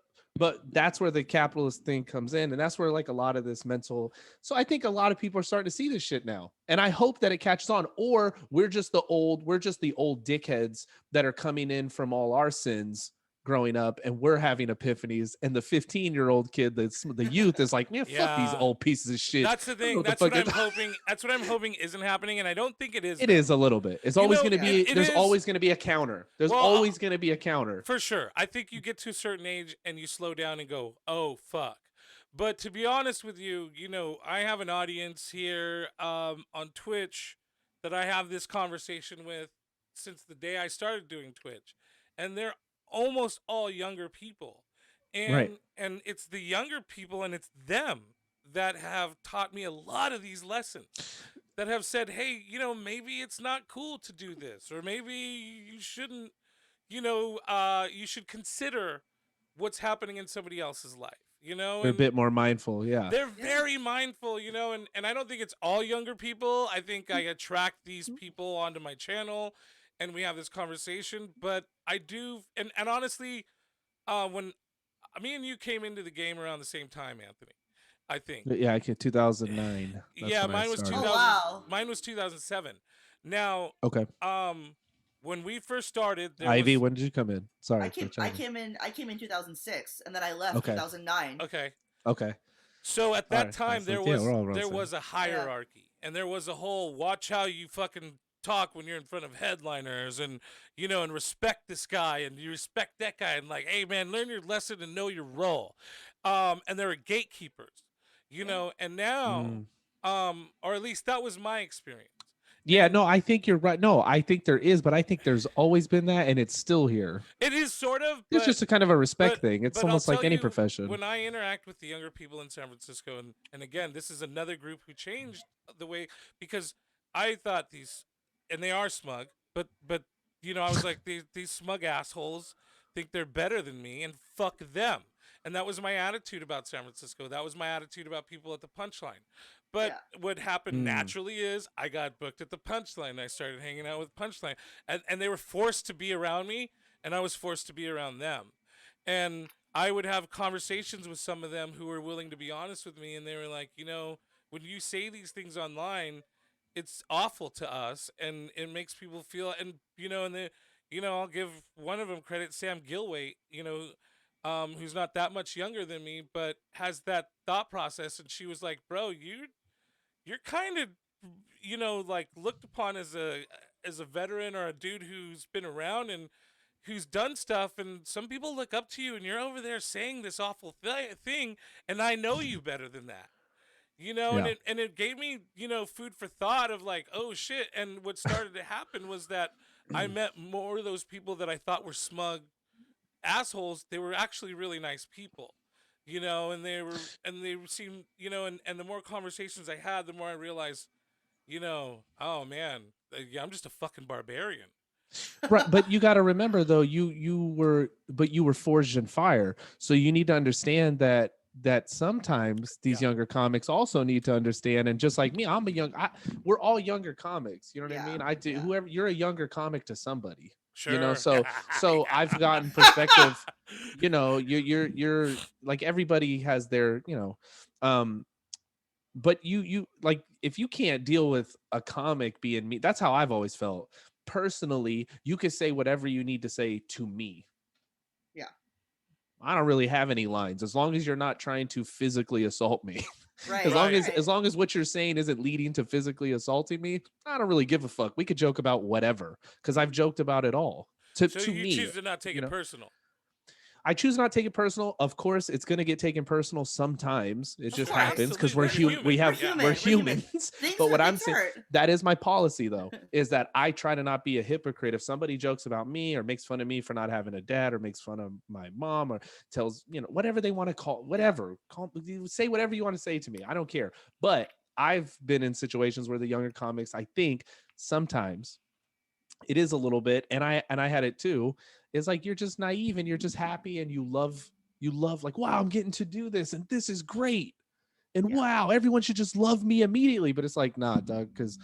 Speaker 1: that's where the capitalist thing comes in, and that's where like a lot of this mental, so I think a lot of people are starting to see this shit now, and I hope that it catches on, or we're just the old dickheads that are coming in from all our sins growing up, and we're having epiphanies, and the 15-year-old kid, that's the youth, is like, man, fuck these
Speaker 2: Yeah.
Speaker 1: old pieces of shit.
Speaker 2: That's the
Speaker 1: I don't know
Speaker 2: thing.
Speaker 1: what the
Speaker 2: That's
Speaker 1: fuck
Speaker 2: what
Speaker 1: they're
Speaker 2: I'm hoping. That's what I'm hoping isn't happening, and I don't think it is
Speaker 1: It
Speaker 2: though.
Speaker 1: is a little bit. It's
Speaker 2: You
Speaker 1: always
Speaker 2: know,
Speaker 1: going to be.
Speaker 2: it
Speaker 1: There's
Speaker 2: is.
Speaker 1: always going to be a counter. There's
Speaker 2: Well,
Speaker 1: always going to be a counter.
Speaker 2: for sure. I think you get to a certain age and you slow down and go, "Oh fuck." But to be honest with you, I have an audience here on Twitch that I have this conversation with since the day I started doing Twitch, and they're almost all younger people,
Speaker 1: Right.
Speaker 2: and it's the younger people and it's them that have taught me a lot of these lessons. That have said, "Hey, maybe it's not cool to do this, or maybe you shouldn't." You should consider what's happening in somebody else's life,
Speaker 1: They're a
Speaker 2: and
Speaker 1: bit more mindful. Yeah.
Speaker 2: they're
Speaker 3: Yeah.
Speaker 2: very mindful, and I don't think it's all younger people. I think I attract these people onto my channel and we have this conversation, but I do, and honestly, when me and you came into the game around the same time, Anthony, I think.
Speaker 1: But yeah, I can 2009. That's
Speaker 2: Yeah,
Speaker 1: when I
Speaker 2: mine was
Speaker 1: started.
Speaker 3: Oh
Speaker 2: 2000.
Speaker 3: wow.
Speaker 2: Mine was 2007. Now,
Speaker 1: Okay.
Speaker 2: when we first started, there
Speaker 1: Ivy,
Speaker 2: was
Speaker 1: when did you come in? Sorry
Speaker 3: I
Speaker 1: for
Speaker 3: came I
Speaker 1: chiming.
Speaker 3: came in 2006, and then I left
Speaker 1: Okay.
Speaker 3: 2009.
Speaker 2: okay.
Speaker 1: Okay.
Speaker 2: So at
Speaker 1: All
Speaker 2: that
Speaker 1: right. I
Speaker 2: time
Speaker 1: was like, yeah, we're all around
Speaker 2: there
Speaker 1: the same.
Speaker 2: was a hierarchy, and there was a whole watch how you fucking talk when you're in front of headliners, and and respect this guy and you respect that guy, and like, hey man, learn your lesson and know your role. And there are gatekeepers,
Speaker 3: Yeah.
Speaker 2: and now,
Speaker 1: Mm.
Speaker 2: or at least that was my experience.
Speaker 1: Yeah,
Speaker 2: And
Speaker 1: no, I think you're right. No, I think there is, but I think there's always been that, and it's still here.
Speaker 2: it is sort of,
Speaker 1: It's just a kind of a respect
Speaker 2: but
Speaker 1: thing. It's
Speaker 2: but I'll
Speaker 1: almost like
Speaker 2: tell
Speaker 1: any
Speaker 2: you,
Speaker 1: profession.
Speaker 2: when I interact with the younger people in San Francisco, and again, this is another group who changed the way, because I thought these, and they are smug, but I was like, these smug assholes think they're better than me, and fuck them. And that was my attitude about San Francisco. That was my attitude about people at the Punchline. But
Speaker 3: Yeah.
Speaker 2: what happened
Speaker 1: Mm.
Speaker 2: naturally is I got booked at the Punchline. I started hanging out with Punchline, and they were forced to be around me, and I was forced to be around them. And I would have conversations with some of them who were willing to be honest with me, and they were like, when you say these things online, it's awful to us, and it makes people feel, and and I'll give one of them credit, Sam Gilway, who's not that much younger than me, but has that thought process, and she was like, bro, you're kind of like looked upon as a veteran or a dude who's been around and who's done stuff, and some people look up to you, and you're over there saying this awful thing, and I know you better than that. And
Speaker 1: Yeah.
Speaker 2: it gave me, food for thought of like, oh shit. And what started to happen was that I met more of those people that I thought were smug assholes. They were actually really nice people, and they seemed, and the more conversations I had, the more I realized, oh man, yeah, I'm just a fucking barbarian.
Speaker 1: Right, but you got to remember though, you were forged in fire, so you need to understand that sometimes these
Speaker 2: Yeah.
Speaker 1: younger comics also need to understand, and just like me, we're all younger comics, you know what I
Speaker 3: Yeah.
Speaker 1: mean? I do.
Speaker 3: Yeah.
Speaker 1: Whoever, you're a younger comic to somebody,
Speaker 2: Sure.
Speaker 1: so I've
Speaker 2: Yeah.
Speaker 1: gotten perspective. You're like, everybody has their, um but you like, if you can't deal with a comic being me, that's how I've always felt personally. You could say whatever you need to say to me.
Speaker 3: Yeah.
Speaker 1: I don't really have any lines, as long as you're not trying to physically assault me.
Speaker 3: Right.
Speaker 1: as long
Speaker 2: Right.
Speaker 1: as
Speaker 3: Right.
Speaker 1: as long as what you're saying isn't leading to physically assaulting me, I don't really give a fuck. We could joke about whatever, because I've joked about it all
Speaker 2: So
Speaker 1: to
Speaker 2: you
Speaker 1: me.
Speaker 2: choose to not take it personal.
Speaker 1: I choose not to take it personal. Of course, it's going to get taken personal sometimes. It
Speaker 3: Of
Speaker 1: just
Speaker 3: course.
Speaker 1: happens because
Speaker 2: Absolutely. You're human.
Speaker 1: We
Speaker 3: We're
Speaker 1: have
Speaker 3: human.
Speaker 1: we're
Speaker 3: We're human.
Speaker 1: humans.
Speaker 3: Things
Speaker 1: But what I'm
Speaker 3: things
Speaker 1: saying,
Speaker 3: hurt.
Speaker 1: that is my policy though, is that I try to not be a hypocrite. If somebody jokes about me or makes fun of me for not having a dad, or makes fun of my mom, or tells, whatever they want to call, whatever, say whatever you want to say to me. I don't care. But I've been in situations where the younger comics, I think sometimes it is a little bit, and I had it too. It's like, you're just naive and you're just happy, and you love like, wow, I'm getting to do this, and this is great, and
Speaker 3: Yeah.
Speaker 1: wow, everyone should just love me immediately. But it's like, nah, Doug, because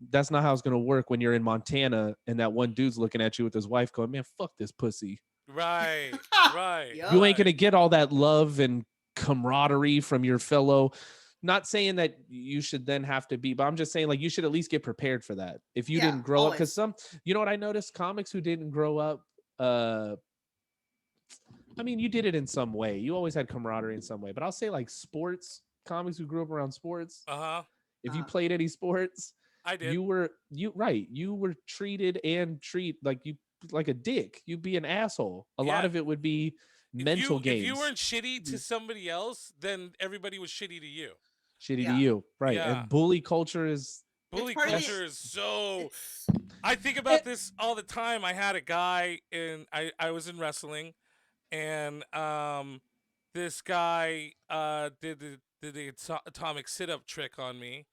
Speaker 1: that's not how it's gonna work when you're in Montana and that one dude's looking at you with his wife going, man, fuck this pussy.
Speaker 2: Right. Right.
Speaker 3: Yup.
Speaker 1: You ain't gonna get all that love and camaraderie from your fellow. Not saying that you should then have to be, but I'm just saying, like, you should at least get prepared for that if you
Speaker 3: Yeah,
Speaker 1: didn't grow up. Because
Speaker 3: always.
Speaker 1: you know what I noticed? Comics who didn't grow up I mean, you did it in some way. You always had camaraderie in some way. But I'll say like sports comics who grew up around sports.
Speaker 2: Uh-huh.
Speaker 1: If you played any sports,
Speaker 2: I did.
Speaker 1: you were treated and treat like you like a dick. You'd be an asshole. A lot
Speaker 2: Yeah.
Speaker 1: of it would be mental
Speaker 2: If you
Speaker 1: games.
Speaker 2: weren't shitty to somebody else, then everybody was shitty to you.
Speaker 1: Shitty to
Speaker 3: Yeah.
Speaker 1: you. Right.
Speaker 2: Yeah.
Speaker 1: And bully culture is
Speaker 3: It's
Speaker 2: Bully
Speaker 3: part of the.
Speaker 2: culture is so.
Speaker 3: It's
Speaker 2: I think
Speaker 1: eh,
Speaker 2: about this all the time. I had a guy in. I was in wrestling, and this guy did the atomic sit up trick on me.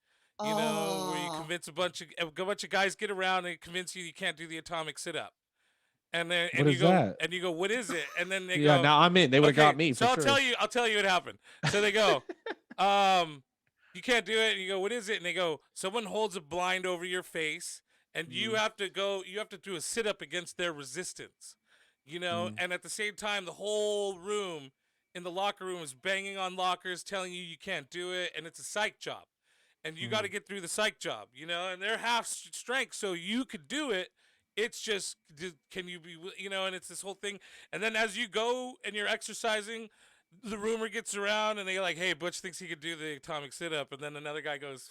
Speaker 2: You know, where you
Speaker 3: oh
Speaker 2: convince a bunch of guys get around and convince you can't do the atomic sit up, and then
Speaker 1: what is that?
Speaker 2: and you go, what is it? And then they
Speaker 1: Yeah,
Speaker 2: go,
Speaker 1: now I'm in. They would have
Speaker 2: okay,
Speaker 1: got me
Speaker 2: so
Speaker 1: for sure.
Speaker 2: I'll tell you what happened. So they go, um, you can't do it. And you go, what is it? And they go, someone holds a blind over your face, and you
Speaker 1: Mm,
Speaker 2: have to go. You have to do a sit up against their resistance. You know,
Speaker 1: mm,
Speaker 2: and at the same time, the whole room in the locker room is banging on lockers, telling you can't do it, and it's a psych job, and you got to
Speaker 1: mm,
Speaker 2: get through the psych job. You know, and they're half strength, so you could do it. It's just, can you be, you know, and it's this whole thing. And then as you go and you're exercising, the rumor gets around and they like, hey, Butch thinks he could do the atomic sit up. And then another guy goes,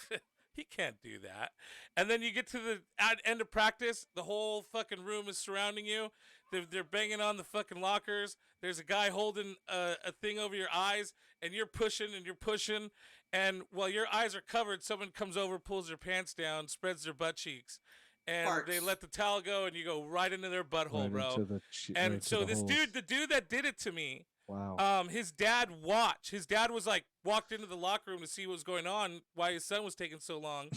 Speaker 2: he can't do that. And then you get to the end of practice, the whole fucking room is surrounding you. They're banging on the fucking lockers. There's a guy holding a thing over your eyes, and you're pushing and you're pushing. And while your eyes are covered, someone comes over, pulls their pants down, spreads their butt cheeks, and they
Speaker 3: parts.
Speaker 2: let the towel go, and you go right into their butthole,
Speaker 1: right
Speaker 2: bro.
Speaker 1: into the right
Speaker 2: And
Speaker 1: into
Speaker 2: so
Speaker 1: the
Speaker 2: this
Speaker 1: holes.
Speaker 2: dude, the dude that did it to me,
Speaker 1: Wow.
Speaker 2: his dad watched. His dad was like walked into the locker room to see what was going on, why his son was taking so long.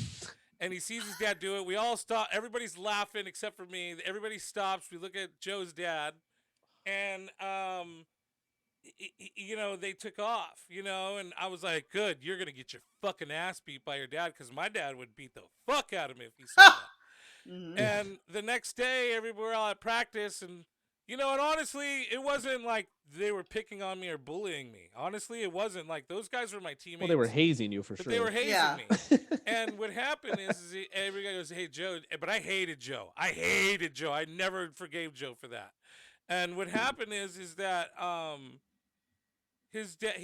Speaker 2: And he sees his dad do it. We all stop. Everybody's laughing except for me. Everybody stops. We look at Joe's dad, and you know, they took off. You know, and I was like, "Good, you're gonna get your fucking ass beat by your dad, because my dad would beat the fuck out of me if he saw that."
Speaker 3: hmm
Speaker 2: And the next day, everywhere all at practice, and you know, and honestly, it wasn't like they were picking on me or bullying me. Honestly, it wasn't like those guys were my teammates.
Speaker 1: Well, they were hazing you for
Speaker 2: but
Speaker 1: sure.
Speaker 2: they were hazing
Speaker 3: Yeah.
Speaker 2: me. And what happened is every guy goes, "Hey Joe," but I hated Joe. I hated Joe. I never forgave Joe for that. And what happened is that his dad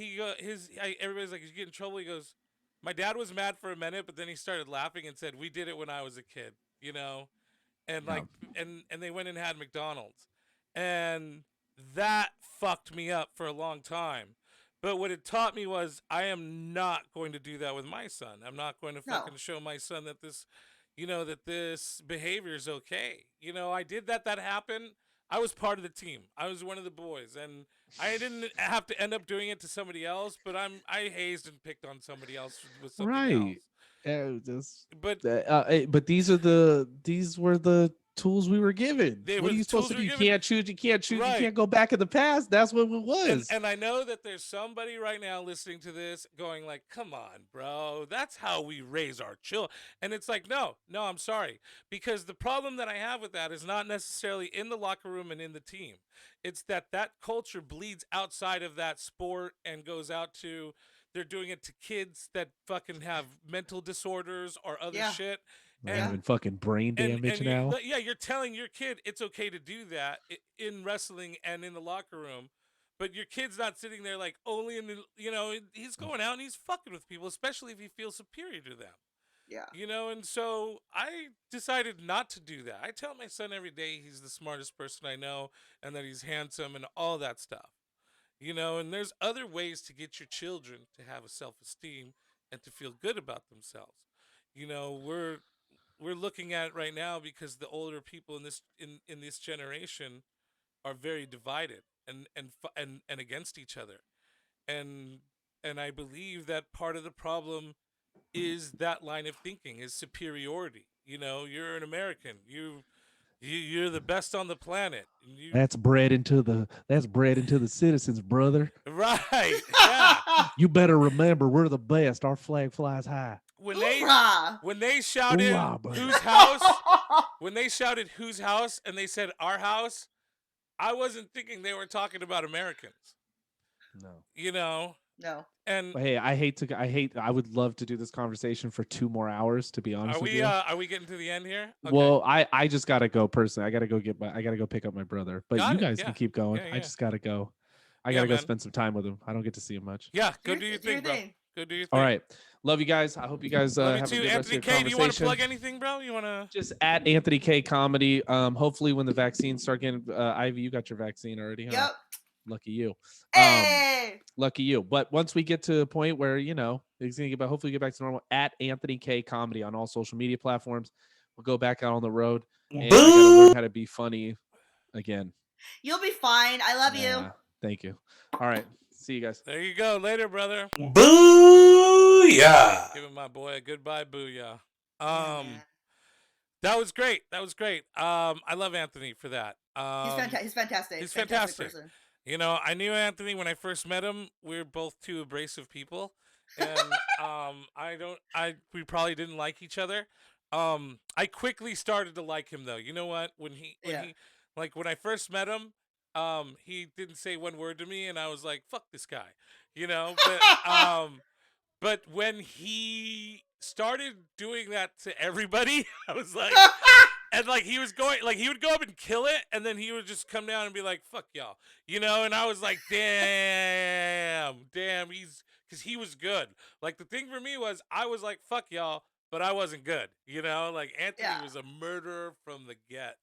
Speaker 2: everybody's like, he's getting in trouble. He goes, my dad was mad for a minute, but then he started laughing and said, "We did it when I was a kid," you know, and
Speaker 1: Yeah.
Speaker 2: like and they went and had McDonald's, and that fucked me up for a long time. But what it taught me was I am not going to do that with my son. I'm not going to
Speaker 3: No.
Speaker 2: fucking show my son that this, you know, that this behavior is okay. You know, I did that. That happened. I was part of the team. I was one of the boys, and I didn't have to end up doing it to somebody else. But I hazed and picked on somebody else with something else.
Speaker 1: Right. Just,
Speaker 2: But
Speaker 1: but these were the tools we were given.
Speaker 2: they
Speaker 1: What
Speaker 2: were
Speaker 1: are
Speaker 2: the
Speaker 1: you supposed
Speaker 2: tools
Speaker 1: to
Speaker 2: we
Speaker 1: do?
Speaker 2: were
Speaker 1: You
Speaker 2: given.
Speaker 1: can't choose. You can't choose. You
Speaker 2: Right.
Speaker 1: can't go back in the past. That's what it was.
Speaker 2: And I know that there's somebody right now listening to this going like, "Come on, bro. That's how we raise our children." And it's like, "No. I'm sorry." Because the problem that I have with that is not necessarily in the locker room and in the team. It's that culture bleeds outside of that sport and goes out to, they're doing it to kids that fucking have mental disorders or other
Speaker 3: Yeah.
Speaker 2: shit.
Speaker 1: They're
Speaker 2: And
Speaker 1: having fucking brain damage now.
Speaker 2: you're telling your kid it's okay to do that in wrestling and in the locker room, but your kid's not sitting there like only in the, you know, he's going out and he's fucking with people, especially if he feels superior to them,
Speaker 3: Yeah.
Speaker 2: you know. And so I decided not to do that. I tell my son every day he's the smartest person I know, and that he's handsome and all that stuff, you know. And there's other ways to get your children to have a self-esteem and to feel good about themselves. You know, we're looking at it right now because the older people in this generation are very divided and against each other, and I believe that part of the problem is that line of thinking is superiority. You know, you're an American, you're the best on the planet, and
Speaker 1: That's bred into the citizens, brother.
Speaker 2: right. Yeah.
Speaker 1: You better remember, we're the best. Our flag flies high.
Speaker 3: Hoorah!
Speaker 2: When they shouted
Speaker 1: Hoorah, buddy.
Speaker 2: whose house, when they shouted whose house and they said our house, I wasn't thinking they were talking about Americans,
Speaker 1: No.
Speaker 2: you know.
Speaker 3: No.
Speaker 2: And
Speaker 1: Hey, I would love to do this conversation for 2 more hours, to be honest with you.
Speaker 2: are we getting to the end here? Okay.
Speaker 1: Well, I just gotta go personally. I gotta go pick up my brother. But
Speaker 2: Got
Speaker 1: you
Speaker 2: it,
Speaker 1: guys
Speaker 2: yeah.
Speaker 1: can keep going.
Speaker 2: Yeah,
Speaker 1: I
Speaker 2: yeah.
Speaker 1: just gotta go. I
Speaker 2: Yeah,
Speaker 1: gotta go
Speaker 2: man.
Speaker 1: spend some time with him. I don't get to see him much.
Speaker 2: Yeah, go do your
Speaker 3: Do your
Speaker 2: thing, bro.
Speaker 3: thing.
Speaker 2: Go do your
Speaker 1: All
Speaker 2: thing.
Speaker 1: right, love you guys. I hope you guys
Speaker 2: Love you
Speaker 1: have a
Speaker 2: too,
Speaker 1: good rest of
Speaker 2: Anthony
Speaker 1: your
Speaker 2: K. Do you want to
Speaker 1: conversation.
Speaker 2: plug anything, bro? You want to?
Speaker 1: Just at Anthony K Comedy. Hopefully when the vaccines start getting, Ivy, you got your vaccine already, huh?
Speaker 3: Yep.
Speaker 1: Lucky you.
Speaker 3: Hey.
Speaker 1: Lucky you. But once we get to a point where it's gonna get back, hopefully get back to normal. At Anthony K Comedy on all social media platforms. We'll go back out on the road, and I gotta learn how to be funny again.
Speaker 3: You'll be fine. I love you.
Speaker 1: Thank you. All right. See you guys.
Speaker 2: There you go. Later, brother.
Speaker 4: Booyah!
Speaker 2: Giving my boy a goodbye, booyah.
Speaker 3: Yeah, man.
Speaker 2: That was great. That was great. I love Anthony for that.
Speaker 3: He's fantastic. He's fantastic.
Speaker 2: He's
Speaker 3: Fantastic
Speaker 2: fantastic.
Speaker 3: person.
Speaker 2: You know, I knew Anthony when I first met him. We were both two abrasive people, and we probably didn't like each other. I quickly started to like him though. You know what?
Speaker 3: Yeah.
Speaker 2: When I first met him, he didn't say one word to me, and I was like, "Fuck this guy," you know. But when he started doing that to everybody, I was like, and like he was going, like he would go up and kill it, and then he would just come down and be like, "Fuck y'all," you know. And I was like, "Damn, because he was good." Like the thing for me was, I was like, "Fuck y'all," but I wasn't good, you know. Like Anthony
Speaker 3: Yeah.
Speaker 2: was a murderer from the get,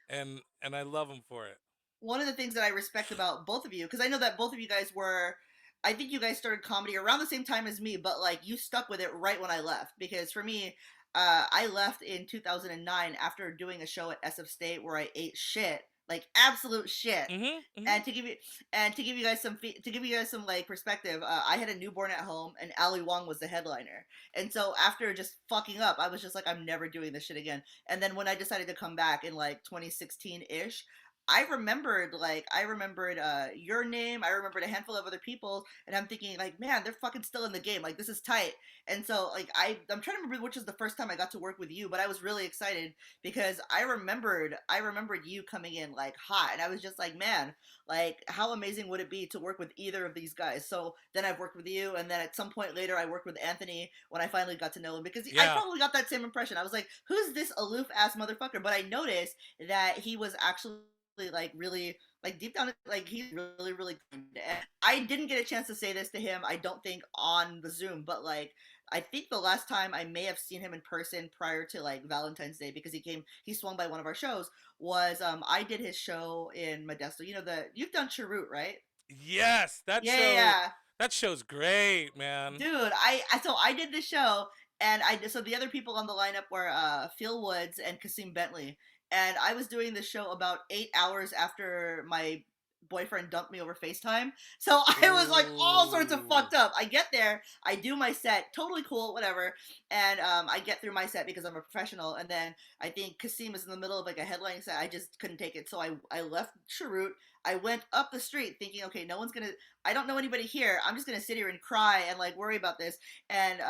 Speaker 2: and I love him for it.
Speaker 3: One of the things that I respect about both of you, because I know that both of you guys were, I think you guys started comedy around the same time as me, but like you stuck with it right when I left. Because for me, I left in 2009 after doing a show at SF State where I ate shit, like absolute shit. And to give you guys some like perspective, I had a newborn at home, and Ali Wong was the headliner. And so after just fucking up, I was just like, I'm never doing this shit again. And then when I decided to come back in like 2016 ish, I remembered your name. I remembered a handful of other people, and I'm thinking like, man, they're fucking still in the game. Like this is tight. And so like I'm trying to remember which is the first time I got to work with you, but I was really excited because I remembered you coming in like hot, and I was just like, man, like how amazing would it be to work with either of these guys? So then I've worked with you, and then at some point later I worked with Anthony when I finally got to know him, because I probably got that same impression. I was like, who's this aloof ass motherfucker? But I noticed that he was actually like really like deep down, like he's really kind. And I didn't get a chance to say this to him, I don't think, on the Zoom, but like I think the last time I may have seen him in person prior to like Valentine's Day, because he swung by one of our shows, was I did his show in Modesto. You've done Cheroot, right?
Speaker 2: Yes, that show.
Speaker 3: Yeah.
Speaker 2: That show's great, man.
Speaker 3: Dude, so I did the show, and so the other people on the lineup were Phil Woods and Kasim Bentley, and I was doing the show about 8 hours after my boyfriend dumped me over FaceTime. So I was like all sorts of fucked up. I get there, I do my set, totally cool, whatever, and I get through my set because I'm a professional, and then I think Kasim is in the middle of like a headlining set. I just couldn't take it, so I left Cheroot. I went up the street thinking, okay, I don't know anybody here. I'm just gonna sit here and cry and like worry about this. And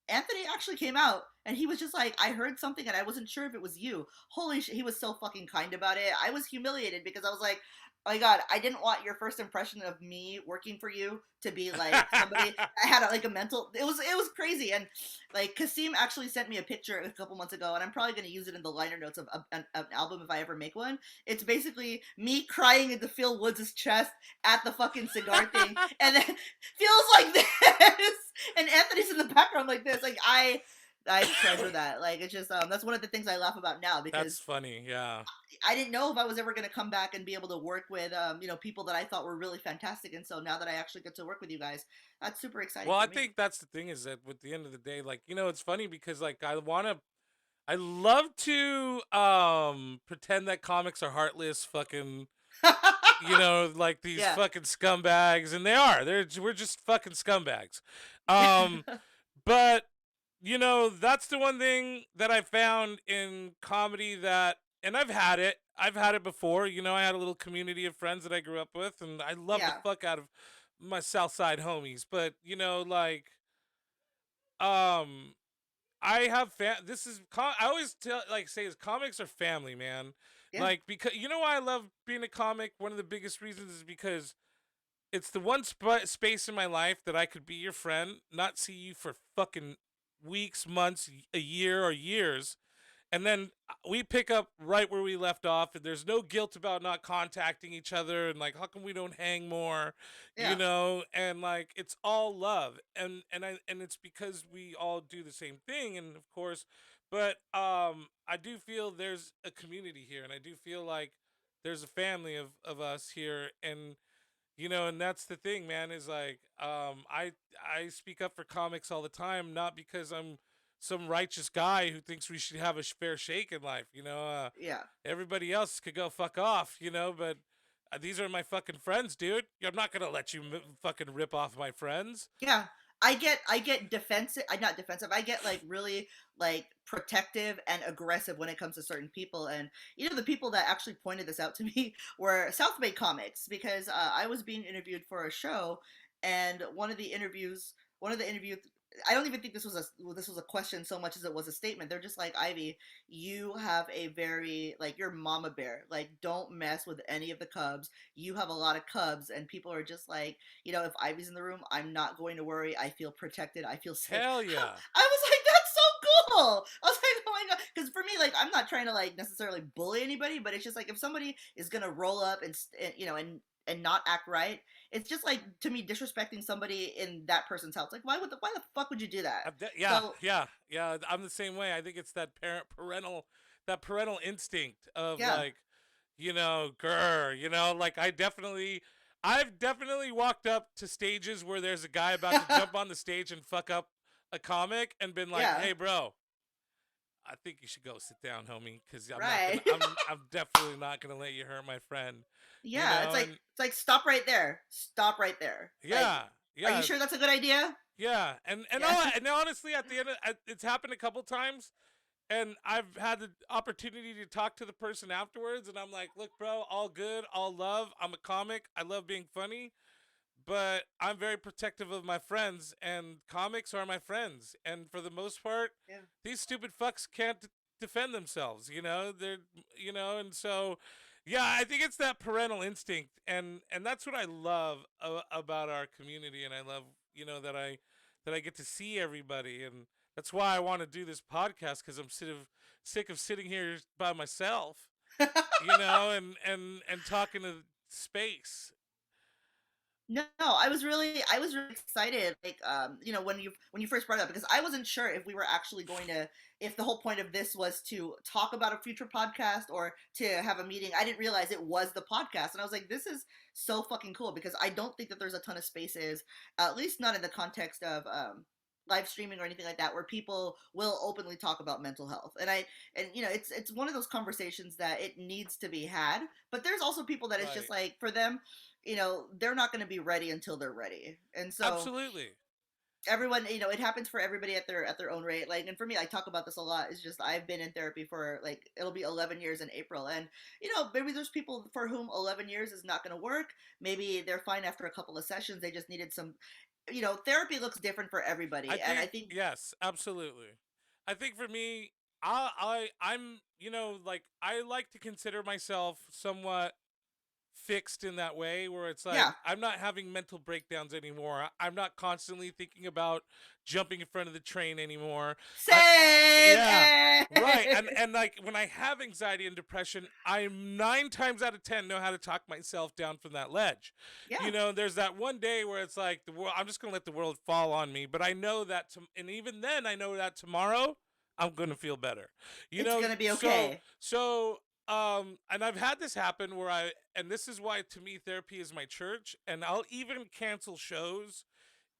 Speaker 3: Anthony actually came out, and he was just like, I heard something and I wasn't sure if it was you. Holy shit, he was so fucking kind about it. I was humiliated because I was like, oh my god, I didn't want your first impression of me working for you to be like somebody I had like a mental. It was crazy. And like Kasim actually sent me a picture a couple months ago, and I'm probably going to use it in the liner notes of an album if I ever make one. It's basically me crying into Phil Woods' chest at the fucking cigar thing, and then feels like this, and Anthony's in the background like this. Like I treasure that. Like it's just that's one of the things I laugh about now, because
Speaker 2: that's funny. Yeah,
Speaker 3: I didn't know if I was ever going to come back and be able to work with people that I thought were really fantastic, and so now that I actually get to work with you guys, that's super exciting.
Speaker 2: Well,
Speaker 3: for
Speaker 2: I
Speaker 3: me.
Speaker 2: think that's the thing, is that at the end of the day, like, it's funny because like I love to pretend that comics are heartless fucking like these
Speaker 3: Yeah.
Speaker 2: fucking scumbags, and we're just fucking scumbags. But that's the one thing that I found in comedy and I've had it before. I had a little community of friends that I grew up with, and I love the
Speaker 3: Yeah.
Speaker 2: fuck out of my South Side homies. But like, um, I have I always say is comics are family, man.
Speaker 3: Yeah.
Speaker 2: Like, because why I love being a comic. One of the biggest reasons is because it's the one space in my life that I could be your friend, not see you for fucking weeks, months, a year, or years, and then we pick up right where we left off, and there's no guilt about not contacting each other, and like, how come we don't hang more,
Speaker 3: Yeah.
Speaker 2: and like it's all love, and it's because we all do the same thing, and of course, but I do feel there's a community here, and I do feel like there's a family of us here, and that's the thing, man, is like I speak up for comics all the time, not because I'm some righteous guy who thinks we should have a fair shake in life,
Speaker 3: Yeah.
Speaker 2: everybody else could go fuck off, but these are my fucking friends, dude. I'm not gonna let you fucking rip off my friends.
Speaker 3: Yeah. I get defensive. I not defensive. I get like really like protective and aggressive when it comes to certain people. And the people that actually pointed this out to me were South Bay comics, because I was being interviewed for a show, and one of the interviews, I don't even think this was a question so much as it was a statement. They're just like, Ivy, you have a very, like, you're mama bear. Like, don't mess with any of the cubs. You have a lot of cubs, and people are just like, if Ivy's in the room, I'm not going to worry. I feel protected. I feel safe.
Speaker 2: Hell yeah.
Speaker 3: I was like, that's so cool. I was like, oh my god, because for me, like, I'm not trying to like necessarily bully anybody, but it's just like if somebody is gonna roll up and not act right, it's just like, to me, disrespecting somebody in that person's house. Like, why the fuck would you do that?
Speaker 2: Yeah,
Speaker 3: So
Speaker 2: yeah. I'm the same way. I think it's that parental instinct of
Speaker 3: yeah.
Speaker 2: like, grr, like I've definitely walked up to stages where there's a guy about to jump on the stage and fuck up a comic and been like,
Speaker 3: Yeah.
Speaker 2: "Hey, bro, I think you should go sit down, homie, because I'm not
Speaker 3: Right.
Speaker 2: gonna, I'm definitely not gonna let you hurt my friend,
Speaker 3: Yeah, it's like
Speaker 2: and
Speaker 3: it's like, stop right there. Stop right there. Like,
Speaker 2: yeah,
Speaker 3: are you
Speaker 2: yeah,
Speaker 3: sure that's a good idea?
Speaker 2: yeah,
Speaker 3: Yeah.
Speaker 2: and honestly, at the end, it's happened a couple times, and I've had the opportunity to talk to the person afterwards, and I'm like, look, bro, all good, all love. I'm a comic. I love being funny, but I'm very protective of my friends, and comics are my friends. And for the most part,
Speaker 3: Yeah.
Speaker 2: these stupid fucks can't defend themselves. They're and so yeah, I think it's that parental instinct, and that's what I love about our community, and I love that I get to see everybody, and that's why I want to do this podcast because I'm sick of sitting here by myself, and talking to space.
Speaker 3: No, I was really excited, like, when you first brought it up, because I wasn't sure if we were actually going to, if the whole point of this was to talk about a future podcast or to have a meeting. I didn't realize it was the podcast, and I was like, this is so fucking cool, because I don't think that there's a ton of spaces, at least not in the context of live streaming or anything like that, where people will openly talk about mental health. And it's one of those conversations that it needs to be had, but there's also people that it's just
Speaker 2: Right.
Speaker 3: like, for them, they're not going to be ready until they're ready. And so
Speaker 2: Absolutely.
Speaker 3: everyone, it happens for everybody at their own rate. Like, and for me, I talk about this a lot. It's just, I've been in therapy for, like, it'll be 11 years in April. And maybe there's people for whom 11 years is not going to work. Maybe they're fine after a couple of sessions. They just needed some, therapy looks different for
Speaker 2: I
Speaker 3: everybody. And I
Speaker 2: think
Speaker 3: think,
Speaker 2: yes, absolutely. I think for me, I'm like I like to consider myself somewhat fixed in that way where it's like
Speaker 3: yeah,
Speaker 2: I'm not having mental breakdowns anymore. I'm not constantly thinking about jumping in front of the train anymore. I
Speaker 3: same.
Speaker 2: yeah, right. And like when I have anxiety and depression, I'm 9 times out of 10 know how to talk myself down from that ledge.
Speaker 3: Yeah,
Speaker 2: There's that one day where it's like the world, I'm just going to let the world fall on me, but I know that and even then I know that tomorrow I'm going to feel better. You
Speaker 3: it's
Speaker 2: know,
Speaker 3: going to be
Speaker 2: so
Speaker 3: okay.
Speaker 2: so and I've had this happen where and this is why to me therapy is my church, and I'll even cancel shows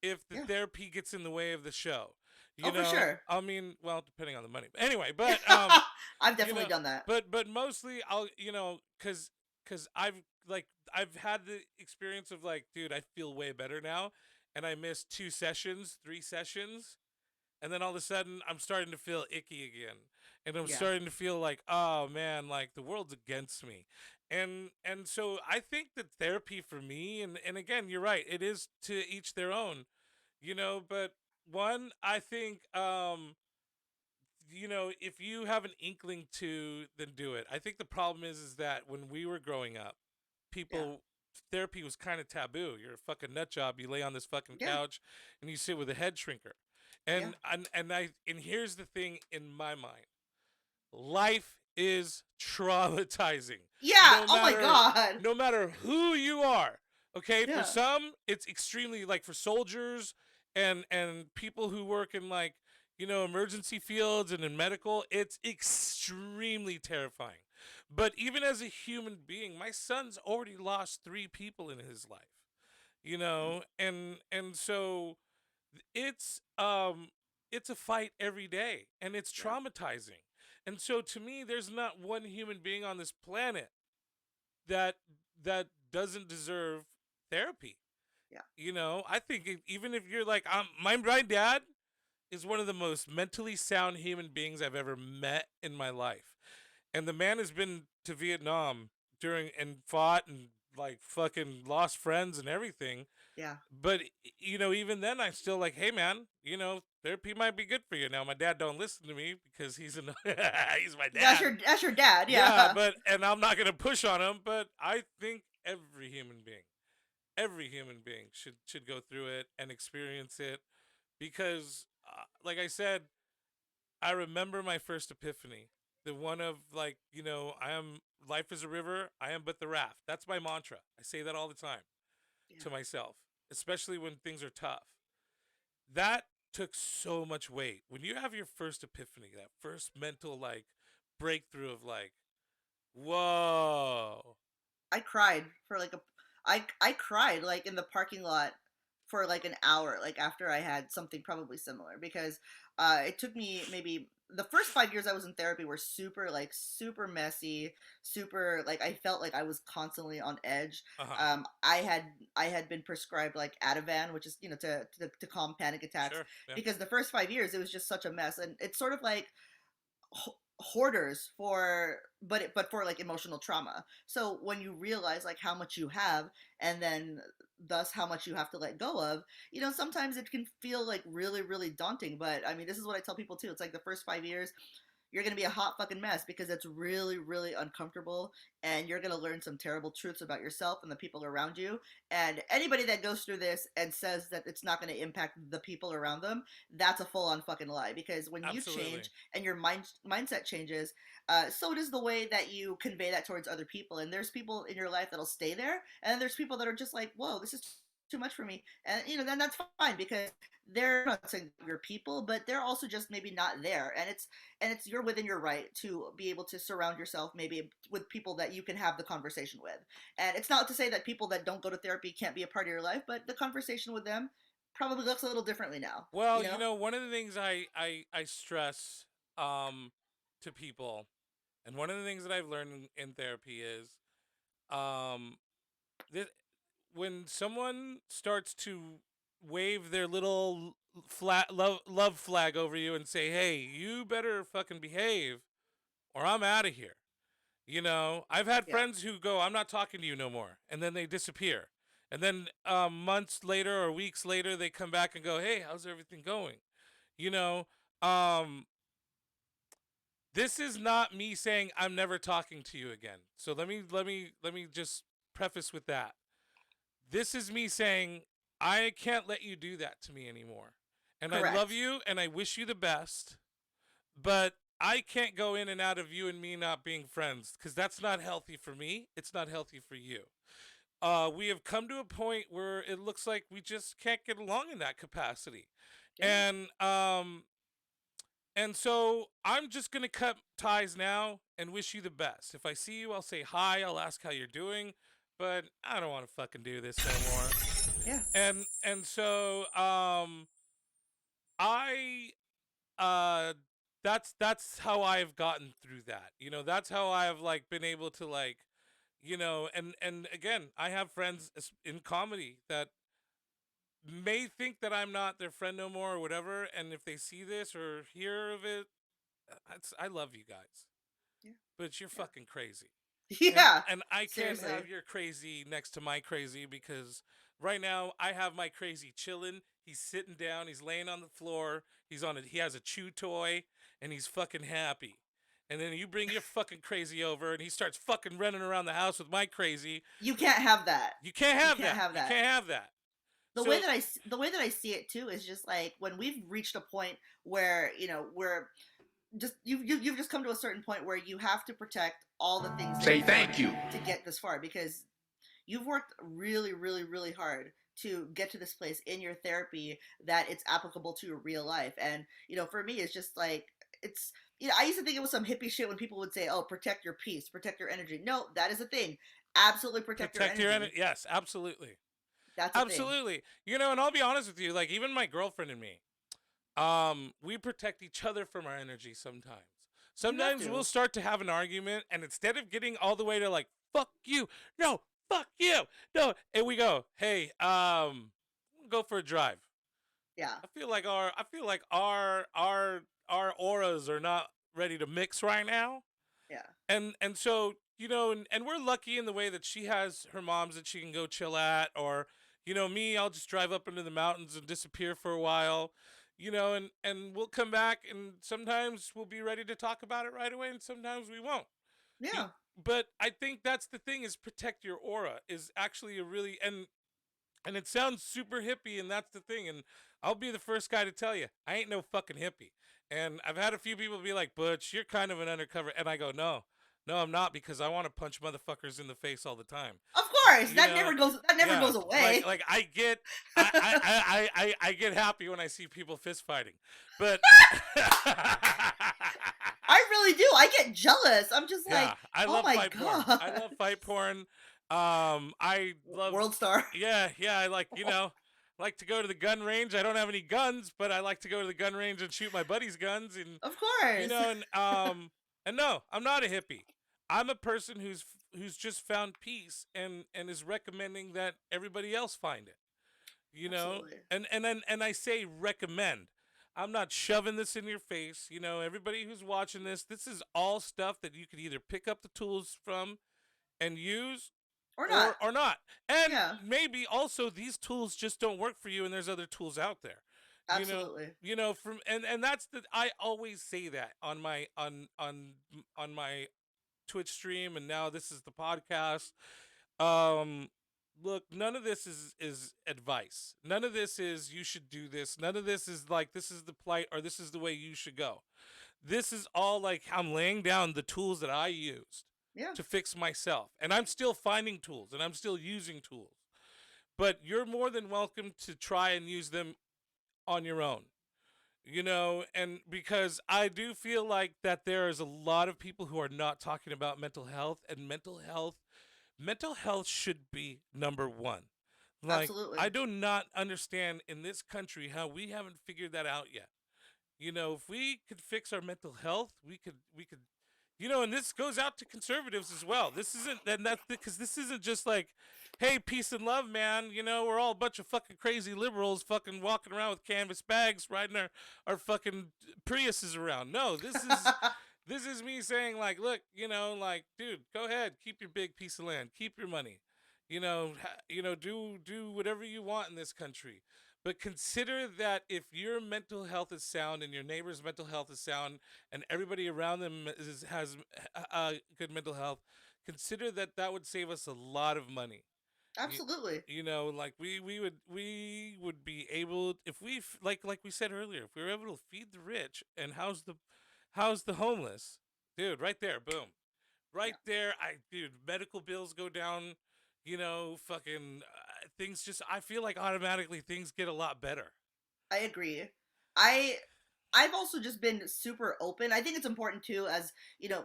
Speaker 2: if the
Speaker 3: Yeah.
Speaker 2: therapy gets in the way of the show.
Speaker 3: Oh, for sure.
Speaker 2: I mean, well, depending on the money. But anyway, but
Speaker 3: I've
Speaker 2: you
Speaker 3: definitely
Speaker 2: know,
Speaker 3: done that.
Speaker 2: but mostly I'll, cuz I've had the experience of like, dude, I feel way better now, and I missed 2 sessions, 3 sessions, and then all of a sudden I'm starting to feel icky again, and I'm
Speaker 3: Yeah.
Speaker 2: starting to feel like, oh man, like the world's against me, and so I think that therapy for me, and again, you're right, it is to each their own, but one, I think, if you have an inkling to, then do it. I think the problem is that when we were growing up,
Speaker 3: Yeah.
Speaker 2: people therapy was kind of taboo. You're a fucking nut job. You lay on this fucking
Speaker 3: Yeah.
Speaker 2: couch and you sit with a head shrinker.
Speaker 3: Yeah.
Speaker 2: And here's the thing in my mind. life is traumatizing.
Speaker 3: Yeah.
Speaker 2: No
Speaker 3: Oh my
Speaker 2: matter
Speaker 3: god.
Speaker 2: no matter who you are. Okay, for
Speaker 3: Yeah.
Speaker 2: some it's extremely, like, for soldiers and people who work in, like, emergency fields and in medical, it's extremely terrifying. But even as a human being, my son's already lost 3 people in his life. And so it's um it's a fight every day, and it's
Speaker 3: Yeah.
Speaker 2: traumatizing. And so to me, there's not one human being on this planet that that doesn't deserve therapy.
Speaker 3: Yeah.
Speaker 2: I think even if you're like, my dad is one of the most mentally sound human beings I've ever met in my life. And the man has been to Vietnam during and fought and, like, fucking lost friends and everything.
Speaker 3: Yeah.
Speaker 2: But even then, I'm still like, hey man, therapy might be good for you. Now my dad don't listen to me because he's he's my dad.
Speaker 3: That's your dad.
Speaker 2: Yeah,
Speaker 3: Yeah.
Speaker 2: and I'm not gonna push on him. But I think every human being should go through it and experience it, because, like I said, I remember my first epiphany, the one of, like, I am life is a river, I am but the raft. That's my mantra. I say that all the time
Speaker 3: Yeah.
Speaker 2: to myself, especially when things are tough. That took so much weight. When you have your first epiphany, that first mental, like, breakthrough of, like, whoa.
Speaker 3: I cried for like a I cried like in the parking lot for like an hour like after I had something probably similar because it took me maybe the first 5 years I was in therapy were super messy, super like I felt like I was constantly on edge.
Speaker 2: Uh-huh.
Speaker 3: I had been prescribed like Ativan, which is to calm panic attacks
Speaker 2: Sure. Yeah.
Speaker 3: because the first 5 years it was just such a mess, and it's sort of like hoarders for but for like emotional trauma. So when you realize like how much you have, and then thus how much you have to let go of, sometimes it can feel like really daunting. But I mean, this is what I tell people too. It's like the first 5 years you're going to be a hot fucking mess because it's really uncomfortable, and you're going to learn some terrible truths about yourself and the people around you. And anybody that goes through this and says that it's not going to impact the people around them, that's a full on fucking lie, because when you
Speaker 2: Absolutely.
Speaker 3: change and your mindset changes, so does the way that you convey that towards other people. And there's people in your life that'll stay there, and then there's people that are just like, whoa, this is too much for me. And then that's fine, because they're not saying your people, but they're also just maybe not there. And it's you're within your right to be able to surround yourself maybe with people that you can have the conversation with. And it's not to say that people that don't go to therapy can't be a part of your life, but the conversation with them probably looks a little differently now,
Speaker 2: Well,
Speaker 3: you know?
Speaker 2: one of the things I stress, um to people, and one of the things that I've learned in therapy is, um that when someone starts to wave their little flat love flag over you and say, "Hey, you better fucking behave or I'm out of here." I've had
Speaker 3: Yeah.
Speaker 2: friends who go, "I'm not talking to you no more," and then they disappear. And then, months later or weeks later, they come back and go, "Hey, how's everything going?" You know, um, this is not me saying I'm never talking to you again. So let me just preface with that. This is me saying I can't let you do that to me anymore. And I love
Speaker 3: Correct.
Speaker 2: you and I wish you the best, but I can't go in and out of you and me not being friends, because that's not healthy for me. It's not healthy for you. We have come to a point where it looks like we just can't get along in that capacity.
Speaker 3: Yeah.
Speaker 2: And so I'm just gonna cut ties now and wish you the best. If I see you, I'll say hi. I'll ask how you're doing, but I don't want to fucking do this no more.
Speaker 3: Yeah.
Speaker 2: And so I uh that's how I've gotten through that. That's how I've, like, been able to, like, and again, I have friends in comedy that may think that I'm not their friend no more or whatever, and if they see this or hear of it, I love you guys,
Speaker 3: Yeah.
Speaker 2: but you're
Speaker 3: Yeah.
Speaker 2: fucking crazy. And
Speaker 3: Yeah.
Speaker 2: and I can't
Speaker 3: Seriously.
Speaker 2: have your crazy next to my crazy, because right now I have my crazy chilling. He's sitting down, he's laying on the floor, he has a chew toy, and he's fucking happy. And then you bring your fucking crazy over and he starts fucking running around the house with my crazy.
Speaker 3: You can't have that.
Speaker 2: You can't
Speaker 3: You
Speaker 2: have
Speaker 3: can't
Speaker 2: that.
Speaker 3: have
Speaker 2: You
Speaker 3: that.
Speaker 2: can't have that.
Speaker 3: the way
Speaker 2: So
Speaker 3: that the way that I see it too is just like when we've reached a point where we're just you've just come to a certain point where you have to protect all the things that
Speaker 4: Say
Speaker 3: you've
Speaker 4: thank
Speaker 3: done
Speaker 4: you.
Speaker 3: to get this far, because you've worked really, really, really hard to get to this place in your therapy that it's applicable to your real life. And, for me, it's just like, it's, I used to think it was some hippie shit when people would say, oh, protect your peace, protect your energy. No, that is a thing. Absolutely protect your
Speaker 2: Protect your energy.
Speaker 3: energy.
Speaker 2: Yes, absolutely.
Speaker 3: That's a thing.
Speaker 2: Absolutely. And I'll be honest with you, like even my girlfriend and me, we protect each other from our energy sometimes.
Speaker 3: You have
Speaker 2: Sometimes we'll
Speaker 3: to.
Speaker 2: start to have an argument, and instead of getting all the way to like "fuck you," no, "fuck you," no, and we go, "Hey, go for a drive."
Speaker 3: Yeah.
Speaker 2: I feel like our auras are not ready to mix right now,
Speaker 3: Yeah.
Speaker 2: and so and we're lucky in the way that she has her moms that she can go chill at, or me, I'll just drive up into the mountains and disappear for a while, and we'll come back, and sometimes we'll be ready to talk about it right away, and sometimes we won't. Y-
Speaker 3: Yeah.
Speaker 2: but I think that's the thing, is protect your aura is actually a really, and it sounds super hippie, and that's the thing. And I'll be the first guy to tell you, I ain't no fucking hippie. And I've had a few people be like, Butch, you're kind of an undercover. And I go, no, no, I'm not, because I want to punch motherfuckers in the face all the time.
Speaker 3: Of course.
Speaker 2: You
Speaker 3: That
Speaker 2: know,
Speaker 3: never goes. That never
Speaker 2: yeah,
Speaker 3: goes away.
Speaker 2: like I get, I get happy when I see people fist fighting, but
Speaker 3: I really do. I get jealous. I'm just
Speaker 2: yeah,
Speaker 3: like,
Speaker 2: I
Speaker 3: oh
Speaker 2: love
Speaker 3: my
Speaker 2: fight porn. I
Speaker 3: god.
Speaker 2: love fight porn. I love,
Speaker 3: World star.
Speaker 2: yeah, yeah. I like, like to go to the gun range. I don't have any guns, but I like to go to the gun range and shoot my buddies' guns, and
Speaker 3: Of course.
Speaker 2: and no, I'm not a hippie. I'm a person who's just found peace, and is recommending that everybody else find it.
Speaker 3: Absolutely.
Speaker 2: And I say recommend. I'm not shoving this in your face. Everybody who's watching this is all stuff that you could either pick up the tools from and use,
Speaker 3: Or not.
Speaker 2: or not. And
Speaker 3: Yeah.
Speaker 2: maybe also these tools just don't work for you, and there's other tools out there. You know,
Speaker 3: Absolutely.
Speaker 2: from and that's the I always say that on my on my Twitch stream, and now this is the podcast. Um Look, none of this is advice. None of this is you should do this. None of this is like this is the plight, or this is the way you should go. This is all like I'm laying down the tools that I used
Speaker 3: Yeah.
Speaker 2: to fix myself. And I'm still finding tools, and I'm still using tools. But you're more than welcome to try and use them on your own. And because I do feel like that there is a lot of people who are not talking about mental health, and mental health should be number one. Like, I
Speaker 3: Absolutely.
Speaker 2: do not understand in this country how we haven't figured that out yet. If we could fix our mental health, we could and this goes out to conservatives as well. This isn't, and that's because this isn't just like, hey, peace and love, man. We're all a bunch of fucking crazy liberals fucking walking around with canvas bags riding our fucking Priuses around. No, this is me saying, like, look, like, dude, go ahead, keep your big piece of land, keep your money, do whatever you want in this country, but consider that if your mental health is sound, and your neighbor's mental health is sound, and everybody around them has good mental health, consider that that would save us a lot of money. You,
Speaker 3: Absolutely.
Speaker 2: like we would be able, if like we said earlier, if we were able to feed the rich and house the homeless, dude, right there, boom, right
Speaker 3: Yeah.
Speaker 2: there. Dude, medical bills go down. Fucking things just. I feel like automatically things get a lot better.
Speaker 3: I agree. I I've also just been super open. I think it's important too, as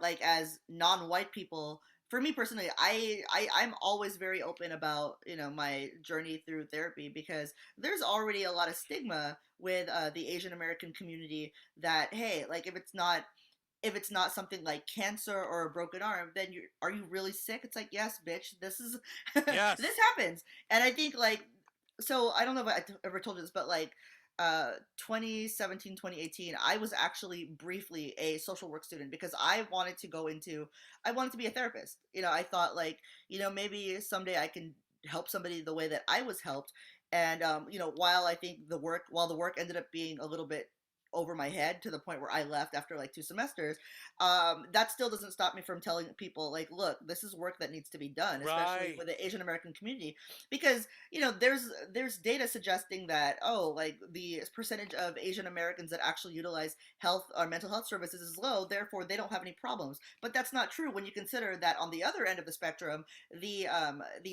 Speaker 3: like as non-white people. For me personally, I'm always very open about my journey through therapy, because there's already a lot of stigma with the Asian American community that, hey, like if it's not something like cancer or a broken arm, then are you really sick? It's like, yes, bitch, this is this
Speaker 2: Yes.
Speaker 3: happens. And I think, like, so I don't know if I ever told you this, but like 2017, 2018, I was actually briefly a social work student, because I wanted to be a therapist. I thought, like, maybe someday I can help somebody the way that I was helped. And while the work ended up being a little bit over my head to the point where I left after like 2 semesters. That still doesn't stop me from telling people like, look, this is work that needs to be done, especially
Speaker 2: Right.
Speaker 3: with the Asian American community, because there's data suggesting that, oh, like the percentage of Asian Americans that actually utilize health or mental health services is low, therefore they don't have any problems. But that's not true when you consider that on the other end of the spectrum, the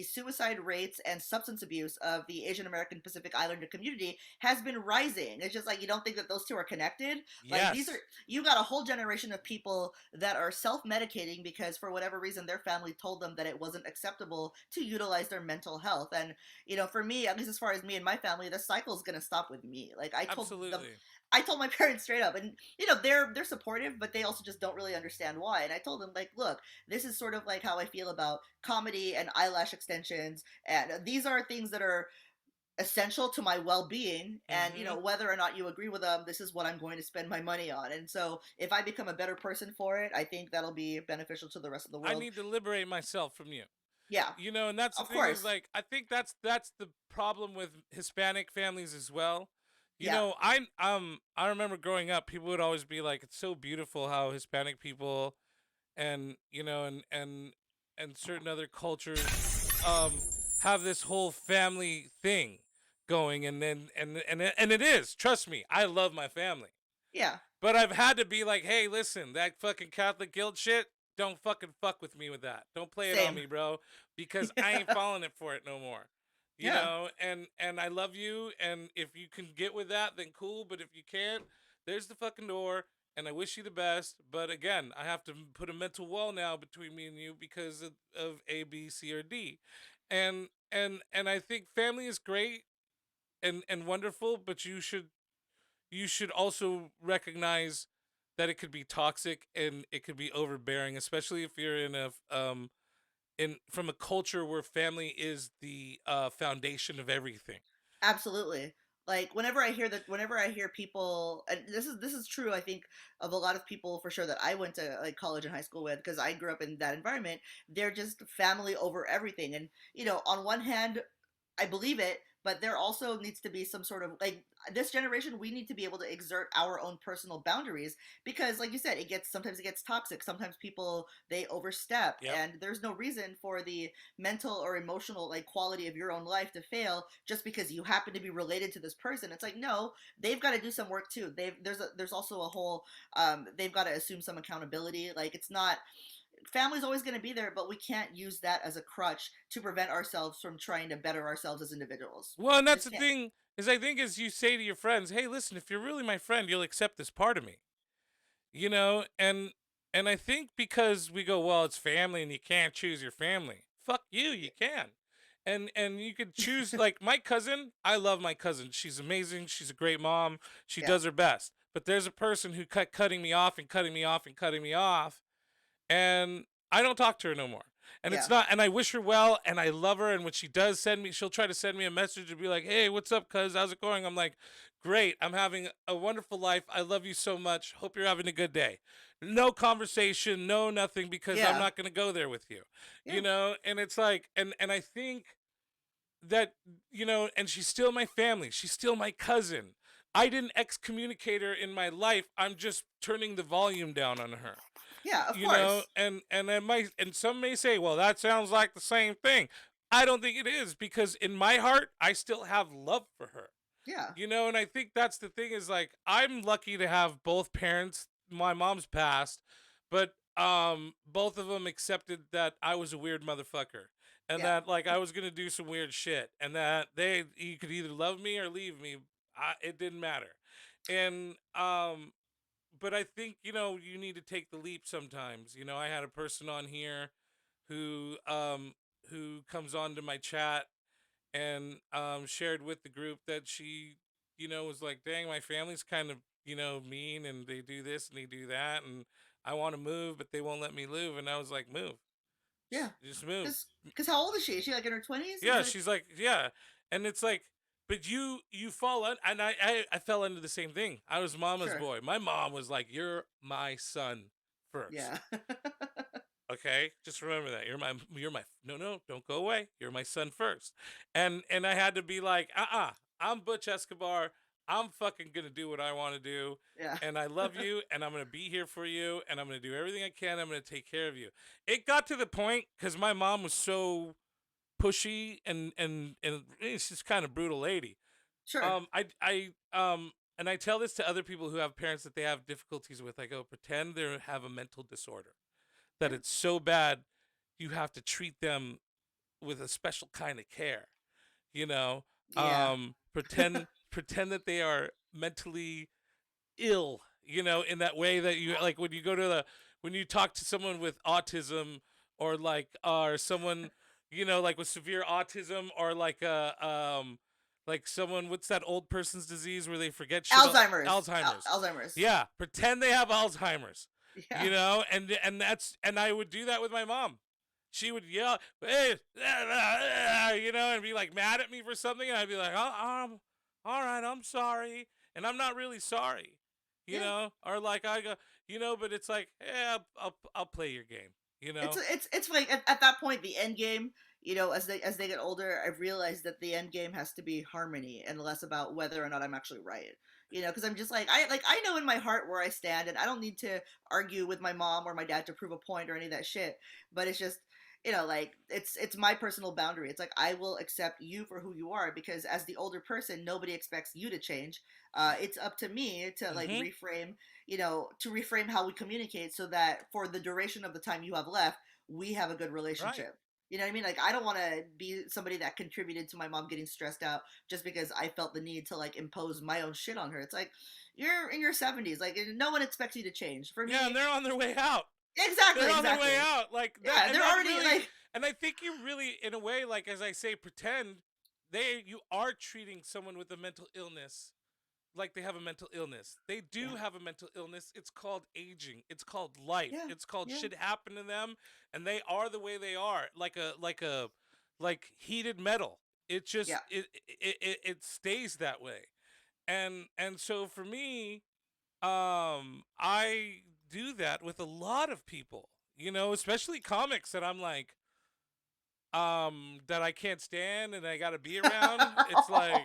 Speaker 3: suicide rates and substance abuse of the Asian American Pacific Islander community has been rising. It's just like you don't think that those two are connected. Like these are
Speaker 2: Yes.
Speaker 3: you got a whole generation of people that are self-medicating because for whatever reason their family told them that it wasn't acceptable to utilize their mental health. And for me, at least as far as me and my family, the cycle is going to stop with me. Like
Speaker 2: Absolutely.
Speaker 3: I told my parents straight up, and they're supportive, but they also just don't really understand why. And I told them like, look, this is sort of like how I feel about comedy and eyelash extensions, and these are things that are essential to my well-being. And
Speaker 2: Hmm.
Speaker 3: whether or not you agree with them, this is what I'm going to spend my money on. And so if I become a better person for it, I think that'll be beneficial to the rest of the
Speaker 2: I
Speaker 3: world.
Speaker 2: need to liberate myself from you.
Speaker 3: Yeah,
Speaker 2: And that's the
Speaker 3: of
Speaker 2: thing is
Speaker 3: course.
Speaker 2: like I think that's the problem with Hispanic families as well.
Speaker 3: Yeah,
Speaker 2: I remember growing up, people would always be like, "It's so beautiful how Hispanic people and and certain other cultures um have this whole family thing going," and then and it is. Trust me, I love my family.
Speaker 3: yeah.
Speaker 2: But I've had to be like, hey, listen, that fucking Catholic guilt shit, don't fucking fuck with me with that. Don't play it on
Speaker 3: Same.
Speaker 2: me, bro, because I ain't falling it for it no more.
Speaker 3: Yeah,
Speaker 2: And I love you, and if you can get with that, then cool. But if you can't, there's the fucking door, and I wish you the best. But again, I have to put a mental wall now between me and you because of A, B, C, or D, and I think family is great and wonderful, but you should also recognize that it could be toxic and it could be overbearing, especially if you're in from a culture where family is the foundation of everything.
Speaker 3: absolutely. Like whenever I hear people, and this is true, I think, of a lot of people for sure that I went to like college and high school with, because I grew up in that environment. They're just family over everything. And on one hand, I believe it, but there also needs to be some sort of like, this generation, we need to be able to exert our own personal boundaries, because like you said, sometimes it gets toxic. Sometimes people, they overstep,
Speaker 2: Yep.
Speaker 3: and there's no reason for the mental or emotional like quality of your own life to fail just because you happen to be related to this person. It's like, no, they've got to do some work too. There's also a whole, they've got to assume some accountability. Like, it's not, family's always going to be there, but we can't use that as a crutch to prevent ourselves from trying to better ourselves as individuals.
Speaker 2: Well, and
Speaker 3: We
Speaker 2: that's
Speaker 3: just
Speaker 2: the
Speaker 3: can't.
Speaker 2: thing is I think as you say to your friends, hey, listen, if you're really my friend, you'll accept this part of me. You know, and I think because we go, well, it's family and you can't choose your family. Fuck you, you can. And you could choose like my cousin. I love my cousin. She's amazing. She's a great mom. She
Speaker 3: Yeah,
Speaker 2: does her best. But there's a person who cutting me off and cutting me off and cutting me off, and I don't talk to her no more. And it's
Speaker 3: yeah,
Speaker 2: not, and I wish her well, and I love her. And when she does send me, she'll try to send me a message and be like, "Hey, what's up, cuz? How's it going?" I'm like, "Great. I'm having a wonderful life. I love you so much. Hope you're having a good day." No conversation, no nothing, because I'm
Speaker 3: yeah,
Speaker 2: not gonna go there with you.
Speaker 3: yeah,
Speaker 2: And it's like, and I think that and she's still my family. She's still my cousin. I didn't excommunicate her in my life. I'm just turning the volume down on her.
Speaker 3: yeah, of course.
Speaker 2: And it might, and some may say, well, that sounds like the same thing. I don't think it is, because in my heart I still have love for her.
Speaker 3: Yeah,
Speaker 2: And I think that's the thing is like I'm lucky to have both parents. My mom's passed, but both of them accepted that I was a weird motherfucker, and
Speaker 3: yeah,
Speaker 2: that like I was going to do some weird shit, and that you could either love me or leave me. It didn't matter. And but I think you need to take the leap sometimes. I had a person on here who comes on to my chat and shared with the group that she was like, dang, my family's kind of mean, and they do this and they do that, and I want to move but they won't let me move. And I was like, move.
Speaker 3: yeah.
Speaker 2: Just move.
Speaker 3: Because how old is she? Is she like in her 20s? Is
Speaker 2: Yeah,
Speaker 3: it?
Speaker 2: she's like, yeah. And it's like, but you fall on, and I fell into the same thing. I was mama's
Speaker 3: Sure.
Speaker 2: boy. My mom was like, you're my son first.
Speaker 3: Yeah.
Speaker 2: Okay, just remember that you're my no, don't go away. You're my son first. And I had to be like, I'm Butch Escobar. I'm fucking gonna do what I want to do,
Speaker 3: Yeah.
Speaker 2: and I love you, and I'm gonna be here for you, and I'm gonna do everything I can. I'm gonna take care of you. It got to the point because my mom was so pushy and she's just kind of brutal lady.
Speaker 3: Sure.
Speaker 2: And I tell this to other people who have parents that they have difficulties with. I go, pretend they have a mental disorder, that
Speaker 3: Yeah.
Speaker 2: it's so bad you have to treat them with a special kind of care. You know,
Speaker 3: Yeah.
Speaker 2: pretend that they are mentally ill, in that way that you like when you talk to someone with autism, or or someone, like with severe autism, or like someone, what's that old person's disease where they forget shit?
Speaker 3: Alzheimer's.
Speaker 2: Alzheimer's.
Speaker 3: Alzheimer's.
Speaker 2: Yeah, pretend they have Alzheimer's.
Speaker 3: Yeah.
Speaker 2: And I would do that with my mom. She would yell, "Hey," and be like mad at me for something, and I'd be like, all right, I'm sorry, and I'm not really sorry,
Speaker 3: Yeah.
Speaker 2: or like I go, but it's like, yeah, I'll play your game, you know.
Speaker 3: It's like at that point the end game, as they get older, I've realized that the end game has to be harmony and less about whether or not I'm actually right. Because I'm just I know in my heart where I stand, and I don't need to argue with my mom or my dad to prove a point or any of that shit. But it's just, like it's my personal boundary. It's like I will accept you for who you are, because as the older person, nobody expects you to change. It's up to me to like
Speaker 2: Mm-hmm.
Speaker 3: reframe how we communicate, so that for the duration of the time you have left, we have a good
Speaker 2: Right.
Speaker 3: relationship. You know what I mean? Like, I don't want to be somebody that contributed to my mom getting stressed out just because I felt the need to like impose my own shit on her. It's like, you're in your 70s, like no one expects you to change. For
Speaker 2: Yeah, and
Speaker 3: me,
Speaker 2: they're on their way out.
Speaker 3: exactly,
Speaker 2: They're on their way
Speaker 3: exactly.
Speaker 2: out, like that,
Speaker 3: Yeah,
Speaker 2: and
Speaker 3: they're
Speaker 2: that
Speaker 3: already
Speaker 2: really,
Speaker 3: like,
Speaker 2: and I think you really, in a way, like as I say, pretend you are treating someone with a mental illness like they have a mental illness. They do
Speaker 3: yeah,
Speaker 2: have a mental illness. It's called aging. It's called life.
Speaker 3: yeah,
Speaker 2: It's called
Speaker 3: yeah,
Speaker 2: shit happen to them, and they are the way they are, like heated metal. It
Speaker 3: yeah.
Speaker 2: just it stays that way. And so for me, I do that with a lot of people, especially comics that I'm like, that I can't stand and I gotta be around. It's like,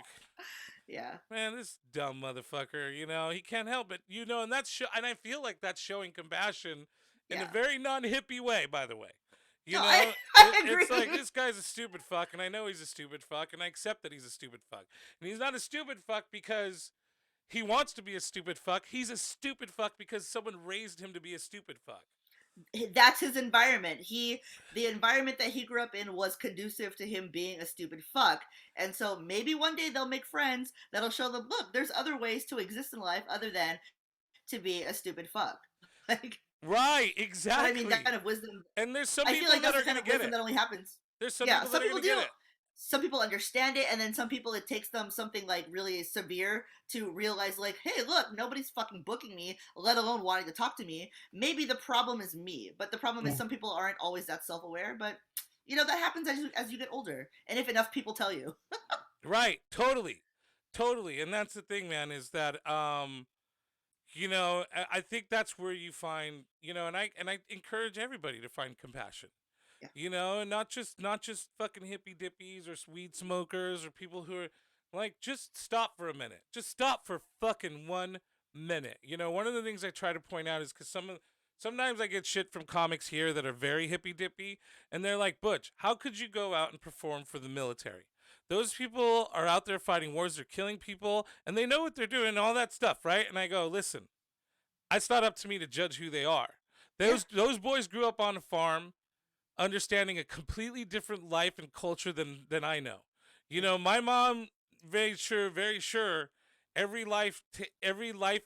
Speaker 3: Yeah,
Speaker 2: man, this dumb motherfucker, he can't help it, and and I feel like that's showing compassion in a
Speaker 3: yeah.
Speaker 2: very non-hippie way, by the way.
Speaker 3: No, I I
Speaker 2: It's like,
Speaker 3: agree.
Speaker 2: this guy's a stupid fuck, and I know he's a stupid fuck, and I accept that he's a stupid fuck. And he's not a stupid fuck because he wants to be a stupid fuck. He's a stupid fuck because someone raised him to be a stupid fuck.
Speaker 3: That's his environment. The environment that he grew up in was conducive to him being a stupid fuck. And so maybe one day they'll make friends that'll show them, look, there's other ways to exist in life other than to be a stupid fuck. Like,
Speaker 2: Right,
Speaker 3: but I mean, that
Speaker 2: exactly.
Speaker 3: kind of wisdom,
Speaker 2: And there's some
Speaker 3: I feel
Speaker 2: people
Speaker 3: like
Speaker 2: that
Speaker 3: that's
Speaker 2: are
Speaker 3: the kind
Speaker 2: gonna
Speaker 3: of
Speaker 2: get
Speaker 3: wisdom
Speaker 2: it.
Speaker 3: that only happens.
Speaker 2: There's some
Speaker 3: Yeah,
Speaker 2: people that
Speaker 3: some
Speaker 2: are
Speaker 3: people
Speaker 2: gonna
Speaker 3: do.
Speaker 2: get it.
Speaker 3: Some people understand it, and then some people it takes them something like really severe to realize, like, hey, look, nobody's fucking booking me, let alone wanting to talk to me. Maybe the problem is me, but the problem is
Speaker 1: Yeah.
Speaker 3: some people aren't always that self-aware. But that happens as you get older, and if enough people tell you.
Speaker 2: Right, totally. Totally. And that's the thing, man, is that I think that's where you find, and I encourage everybody to find compassion.
Speaker 3: Yeah,
Speaker 2: And not just fucking hippy dippies or weed smokers or people who are like, just stop for a minute. Just stop for fucking 1 minute. One of the things I try to point out is because sometimes I get shit from comics here that are very hippy dippy, and they're like, Butch, how could you go out and perform for the military? Those people are out there fighting wars, they're killing people, and they know what they're doing and all that stuff, right? And I go, listen, it's not up to me to judge who they are.
Speaker 3: yeah,
Speaker 2: Those boys grew up on a farm, understanding a completely different life and culture than I know.
Speaker 3: yeah,
Speaker 2: My mom, very sure, every life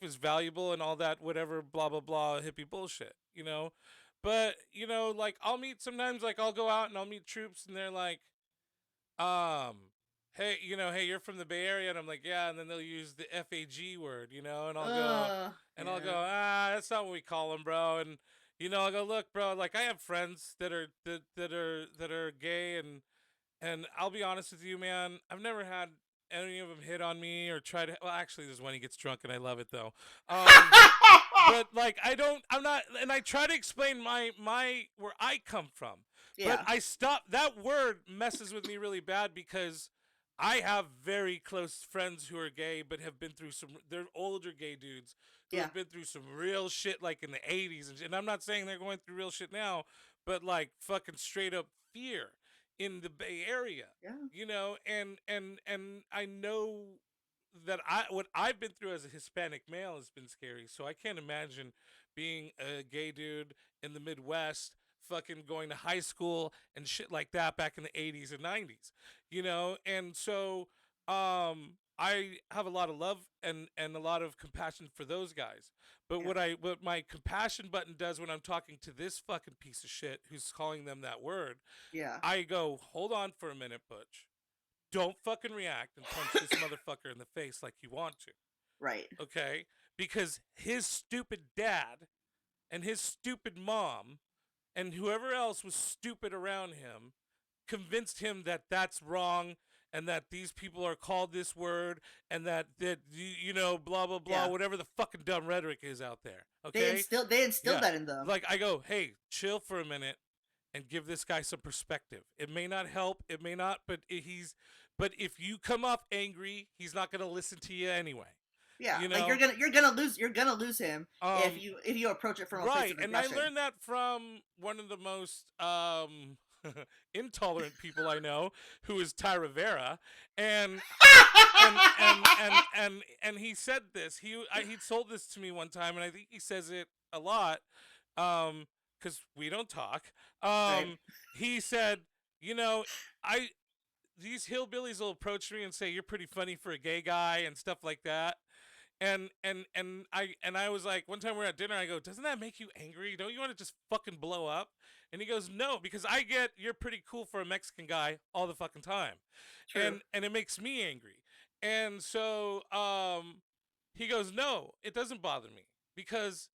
Speaker 2: is valuable and all that, whatever, blah blah blah, hippie bullshit. But like, I'll meet sometimes, like, I'll go out and I'll meet troops, and they're like, um hey, hey, you're from the Bay Area, and I'm like, yeah, and then they'll use the FAG word, and I'll go,
Speaker 3: yeah,
Speaker 2: that's not what we call them, bro. And I'll go, look, bro, like, I have friends that are gay, and I'll be honest with you, man, I've never had any of them hit on me or try to. Well, actually, there's one, he gets drunk, and I love it though. But like, I'm not, and I try to explain my where I come from, but
Speaker 3: yeah,
Speaker 2: I stop. That word messes with me really bad because I have very close friends who are gay, but have been through some. They're older gay dudes who
Speaker 3: Yeah.
Speaker 2: have been through some real shit, like in the '80s, and I'm not saying they're going through real shit now, but like fucking straight up fear in the Bay Area,
Speaker 3: Yeah.
Speaker 2: and I know that what I've been through as a Hispanic male has been scary. So I can't imagine being a gay dude in the Midwest, fucking going to high school and shit like that back in the '80s and '90s, and so I have a lot of love and a lot of compassion for those guys. But
Speaker 3: Yeah.
Speaker 2: what my compassion button does when I'm talking to this fucking piece of shit who's calling them that word,
Speaker 3: Yeah.
Speaker 2: I go, hold on for a minute, Butch. Don't fucking react and punch this motherfucker in the face like you want to.
Speaker 3: Right.
Speaker 2: Okay? Because his stupid dad and his stupid mom and whoever else was stupid around him convinced him that that's wrong and that these people are called this word and that blah blah blah,
Speaker 3: Yeah.
Speaker 2: whatever the fucking dumb rhetoric is out there.
Speaker 3: They
Speaker 2: Okay?
Speaker 3: instilled
Speaker 2: Yeah.
Speaker 3: that in them.
Speaker 2: Like I go, "Hey, chill for a minute and give this guy some perspective. It may not help, it may not, but if you come off angry, he's not going to listen to you anyway."
Speaker 3: Yeah,
Speaker 2: You
Speaker 3: like
Speaker 2: know?
Speaker 3: you're gonna lose him
Speaker 2: Um
Speaker 3: if you approach it from a place
Speaker 2: right,
Speaker 3: of
Speaker 2: and I
Speaker 3: aggression.
Speaker 2: learned that from one of the most intolerant people I know, who is Ty Rivera, and and he said this. He told this to me one time, and I think he says it a lot, because we don't talk.
Speaker 3: Right.
Speaker 2: He said, you know, I these hillbillies will approach me and say you're pretty funny for a gay guy and stuff like that. And I was like, one time we're at dinner, I go, doesn't that make you angry? Don't you want to just fucking blow up? And he goes, no, because I get you're pretty cool for a Mexican guy all the fucking time,
Speaker 3: True.
Speaker 2: and it makes me angry. And so he goes, no, it doesn't bother me because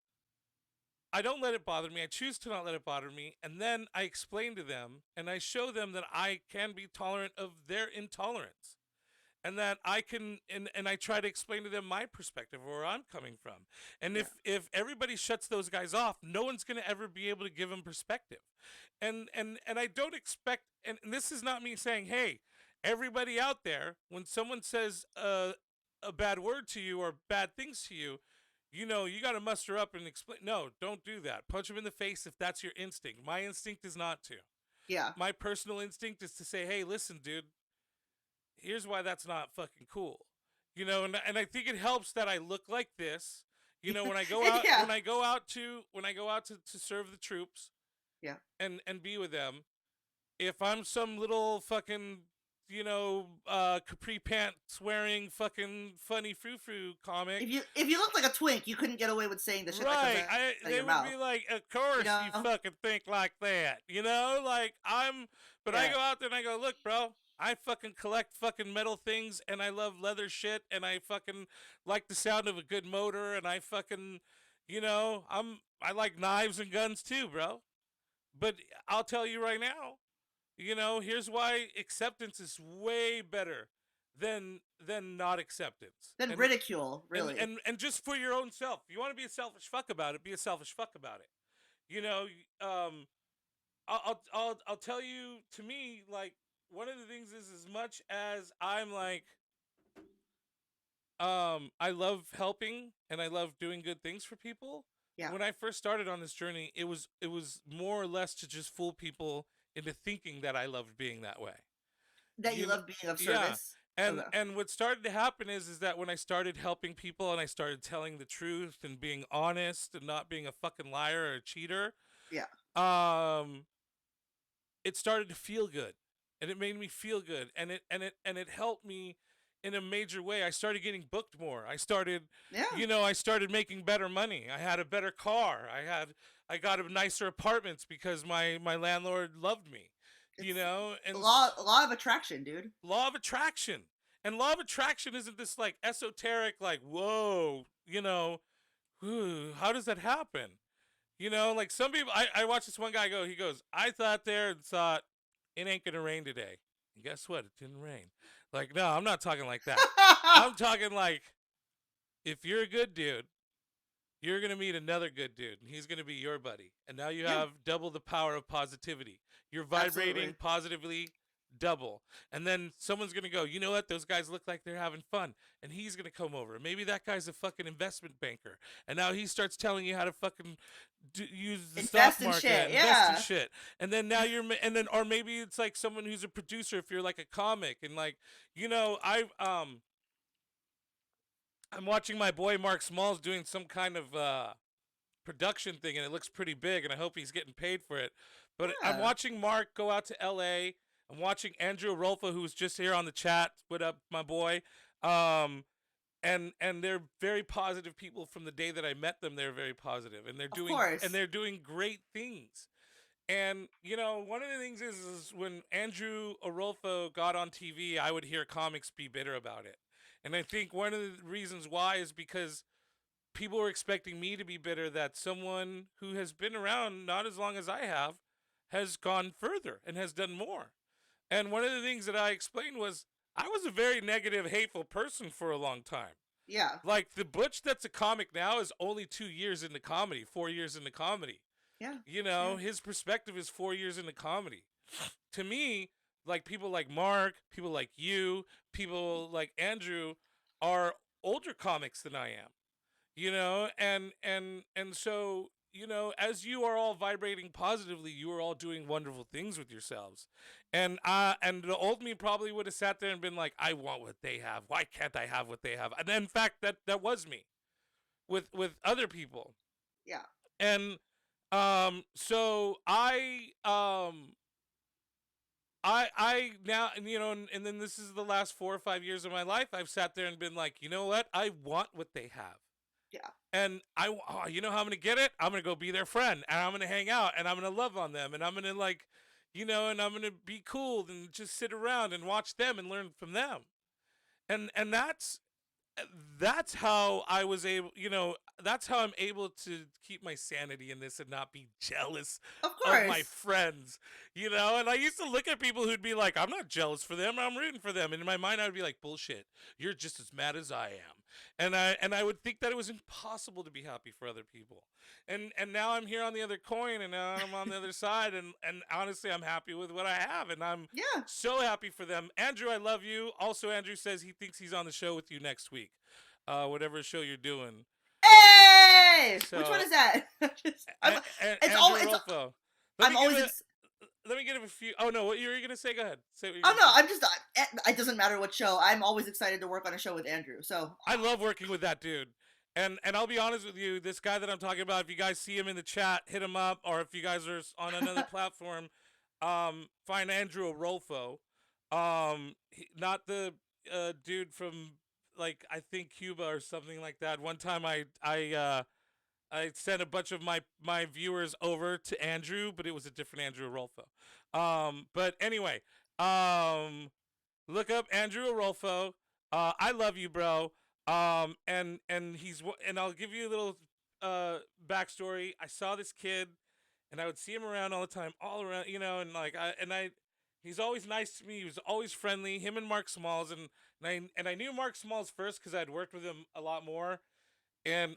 Speaker 2: I don't let it bother me. I choose to not let it bother me. And then I explain to them and I show them that I can be tolerant of their intolerance. And that I can and I try to explain to them my perspective where I'm coming from. And
Speaker 3: Yeah.
Speaker 2: if everybody shuts those guys off, no one's gonna ever be able to give them perspective. And I don't expect, and this is not me saying, hey, everybody out there, when someone says a bad word to you or bad things to you, you got to muster up and explain. No, don't do that. Punch them in the face if that's your instinct. My instinct is not to.
Speaker 3: Yeah.
Speaker 2: My personal instinct is to say, hey, listen, dude, here's why that's not fucking cool. And I think it helps that I look like this. When I go out
Speaker 3: Yeah.
Speaker 2: when I go out to serve the troops
Speaker 3: Yeah.
Speaker 2: and be with them, if I'm some little fucking capri pants wearing fucking funny frou frou comic.
Speaker 3: If you look like a twink, you couldn't get away with saying the shit that comes
Speaker 2: Right,
Speaker 3: out of
Speaker 2: they
Speaker 3: your
Speaker 2: would
Speaker 3: mouth.
Speaker 2: be like, of course
Speaker 3: You
Speaker 2: you
Speaker 3: know?
Speaker 2: fucking think like that, like but I
Speaker 3: Yeah.
Speaker 2: go out there and I go, look, bro, I fucking collect fucking metal things and I love leather shit and I fucking like the sound of a good motor and I fucking, I like knives and guns too, bro. But I'll tell you right now, here's why acceptance is way better than not acceptance.
Speaker 3: Then
Speaker 2: And
Speaker 3: ridicule,
Speaker 2: and
Speaker 3: really.
Speaker 2: and and just for your own self. You want to be a selfish fuck about it, be a selfish fuck about it. You know, I'll tell you, to me, like, one of the things is, as much as I'm like, I love helping and I love doing good things for people.
Speaker 3: Yeah.
Speaker 2: When I first started on this journey, it was more or less to just fool people into thinking that I loved being that way.
Speaker 3: That you
Speaker 2: You know,
Speaker 3: love being of
Speaker 2: yeah.
Speaker 3: service.
Speaker 2: And
Speaker 3: Okay.
Speaker 2: and what started to happen is that when I started helping people and I started telling the truth and being honest and not being a fucking liar or a cheater,
Speaker 3: Yeah.
Speaker 2: um, it started to feel good, and it made me feel good, and it helped me in a major way. I started getting booked more.
Speaker 3: Yeah.
Speaker 2: I started making better money. I had a better car. I got a nicer apartments because my landlord loved me.
Speaker 3: It's
Speaker 2: And
Speaker 3: law of attraction, dude.
Speaker 2: law of attraction. And law of attraction isn't this like esoteric, like, whoa, how does that happen? Like some people, I watched this one guy go, he goes, I thought there and thought it ain't gonna rain today. And guess what? It didn't rain. Like, no, I'm not talking like that. I'm talking like, if you're a good dude, you're gonna meet another good dude, and he's gonna be your buddy. And now you
Speaker 3: Yeah.
Speaker 2: have double the power of positivity. You're vibrating
Speaker 3: Absolutely.
Speaker 2: positively double. And then someone's going to go, you know what? Those guys look like they're having fun. And he's going to come over. Maybe that guy's a fucking investment banker. And now he starts telling you how to fucking use the stock
Speaker 3: Invest in
Speaker 2: market,
Speaker 3: shit.
Speaker 2: invest in
Speaker 3: Yeah.
Speaker 2: shit. And then now and then, or maybe it's like someone who's a producer if you're like a comic. And like, I'm watching my boy Mark Smalls doing some kind of production thing, and it looks pretty big, and I hope he's getting paid for it. But I'm
Speaker 3: Yeah.
Speaker 2: watching Mark go out to L.A. I'm watching Andrew Rolfo, who's just here on the chat. What up, my boy? And they're very positive people from the day that I met them. They're very positive, and
Speaker 3: Of course.
Speaker 2: they're doing great things. And one of the things is when Andrew Arolfo got on TV, I would hear comics be bitter about it. And I think one of the reasons why is because people were expecting me to be bitter that someone who has been around not as long as I have has gone further and has done more. And one of the things that I explained was I was a very negative, hateful person for a long time.
Speaker 3: Yeah.
Speaker 2: Like the Butch that's a comic now is only 2 years into comedy, 4 years into comedy.
Speaker 3: Yeah. Yeah.
Speaker 2: His perspective is 4 years into comedy. To me, like people like Mark, people like you, people like Andrew are older comics than I am. And so as you are all vibrating positively, you are all doing wonderful things with yourselves. And the old me probably would have sat there and been like, I want what they have, why can't I have what they have? And in fact, that was me with other people.
Speaker 3: Yeah.
Speaker 2: And so I now, and then this is the last 4 or 5 years of my life, I've sat there and been like, you know what, I want what they have.
Speaker 3: Yeah.
Speaker 2: And you know how I'm going to get it? I'm going to go be their friend, and I'm going to hang out, and I'm going to love on them, and I'm going to and I'm going to be cool and just sit around and watch them and learn from them. And that's how I was able, that's how I'm able to keep my sanity in this and not be jealous
Speaker 3: Of
Speaker 2: of my
Speaker 3: course.
Speaker 2: friends, And I used to look at people who'd be like, I'm not jealous for them, I'm rooting for them. And in my mind, I would be like, bullshit, you're just as mad as I am. And I would think that it was impossible to be happy for other people. And now I'm here on the other coin, and now I'm on the other side, and honestly, I'm happy with what I have, and I'm
Speaker 3: Yeah.
Speaker 2: so happy for them. Andrew, I love you. Also, Andrew says he thinks he's on the show with you next week, whatever show you're doing.
Speaker 3: Hey, which one
Speaker 2: So,
Speaker 3: is that? It's all.
Speaker 2: Andrew
Speaker 3: It's.
Speaker 2: Rolfo.
Speaker 3: I'm always.
Speaker 2: Let me give a few. Oh no, what you were gonna say? Go ahead. Say what you're
Speaker 3: Oh
Speaker 2: gonna
Speaker 3: no,
Speaker 2: say.
Speaker 3: I'm just. It doesn't matter what show. I'm always excited to work on a show with Andrew. So.
Speaker 2: I love working with that dude. And I'll be honest with you, this guy that I'm talking about, if you guys see him in the chat, hit him up, or if you guys are on another platform, find Andrew Rolfo. Not the dude from like I think Cuba or something like that. One time I sent a bunch of my viewers over to Andrew, but it was a different Andrew Rolfo. But anyway, look up Andrew Rolfo. I love you, bro. And I'll give you a little backstory. I saw this kid, and I would see him around all the time, all around, and like he's always nice to me. He was always friendly. Him and Mark Smalls, and I knew Mark Smalls first because I'd worked with him a lot more, and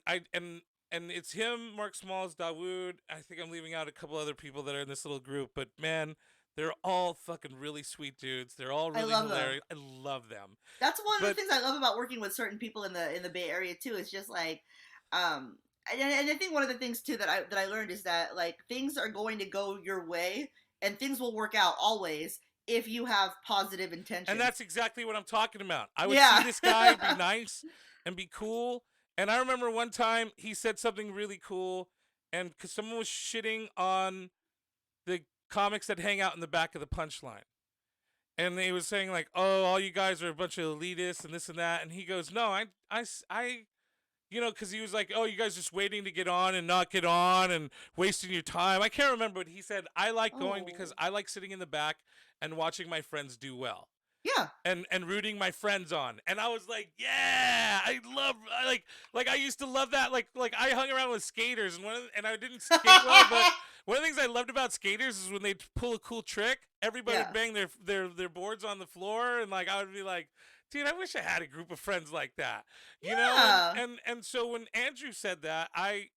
Speaker 2: it's him, Mark Smalls, Dawood. I think I'm leaving out a couple other people that are in this little group, but man, they're all fucking really sweet dudes. They're all
Speaker 3: I
Speaker 2: really
Speaker 3: love them.
Speaker 2: hilarious. I love them.
Speaker 3: That's one of the things I love about working with certain people in the Bay Area too. Is just like, and I think one of the things too that I learned is that like things are going to go your way and things will work out always if you have positive intentions.
Speaker 2: And that's exactly what I'm talking about. I would
Speaker 3: Yeah.
Speaker 2: see this guy be nice and be cool. And I remember one time he said something really cool, and because someone was shitting on the comics that hang out in the back of the punchline. And they was saying like, "Oh, all you guys are a bunch of elitists and this and that." And he goes, "No, because he was like, oh, you guys just waiting to get on and not get on and wasting your time." I can't remember, but he said, "I like going because I like sitting in the back and watching my friends do well."
Speaker 3: Yeah.
Speaker 2: And rooting my friends on. And I was like, yeah, like I used to love that. Like I hung around with skaters, and I didn't skate well, but one of the things I loved about skaters is when they'd pull a cool trick, everybody would bang their boards on the floor, and like I would be like, dude, I wish I had a group of friends like that. You know? And so when Andrew said that, I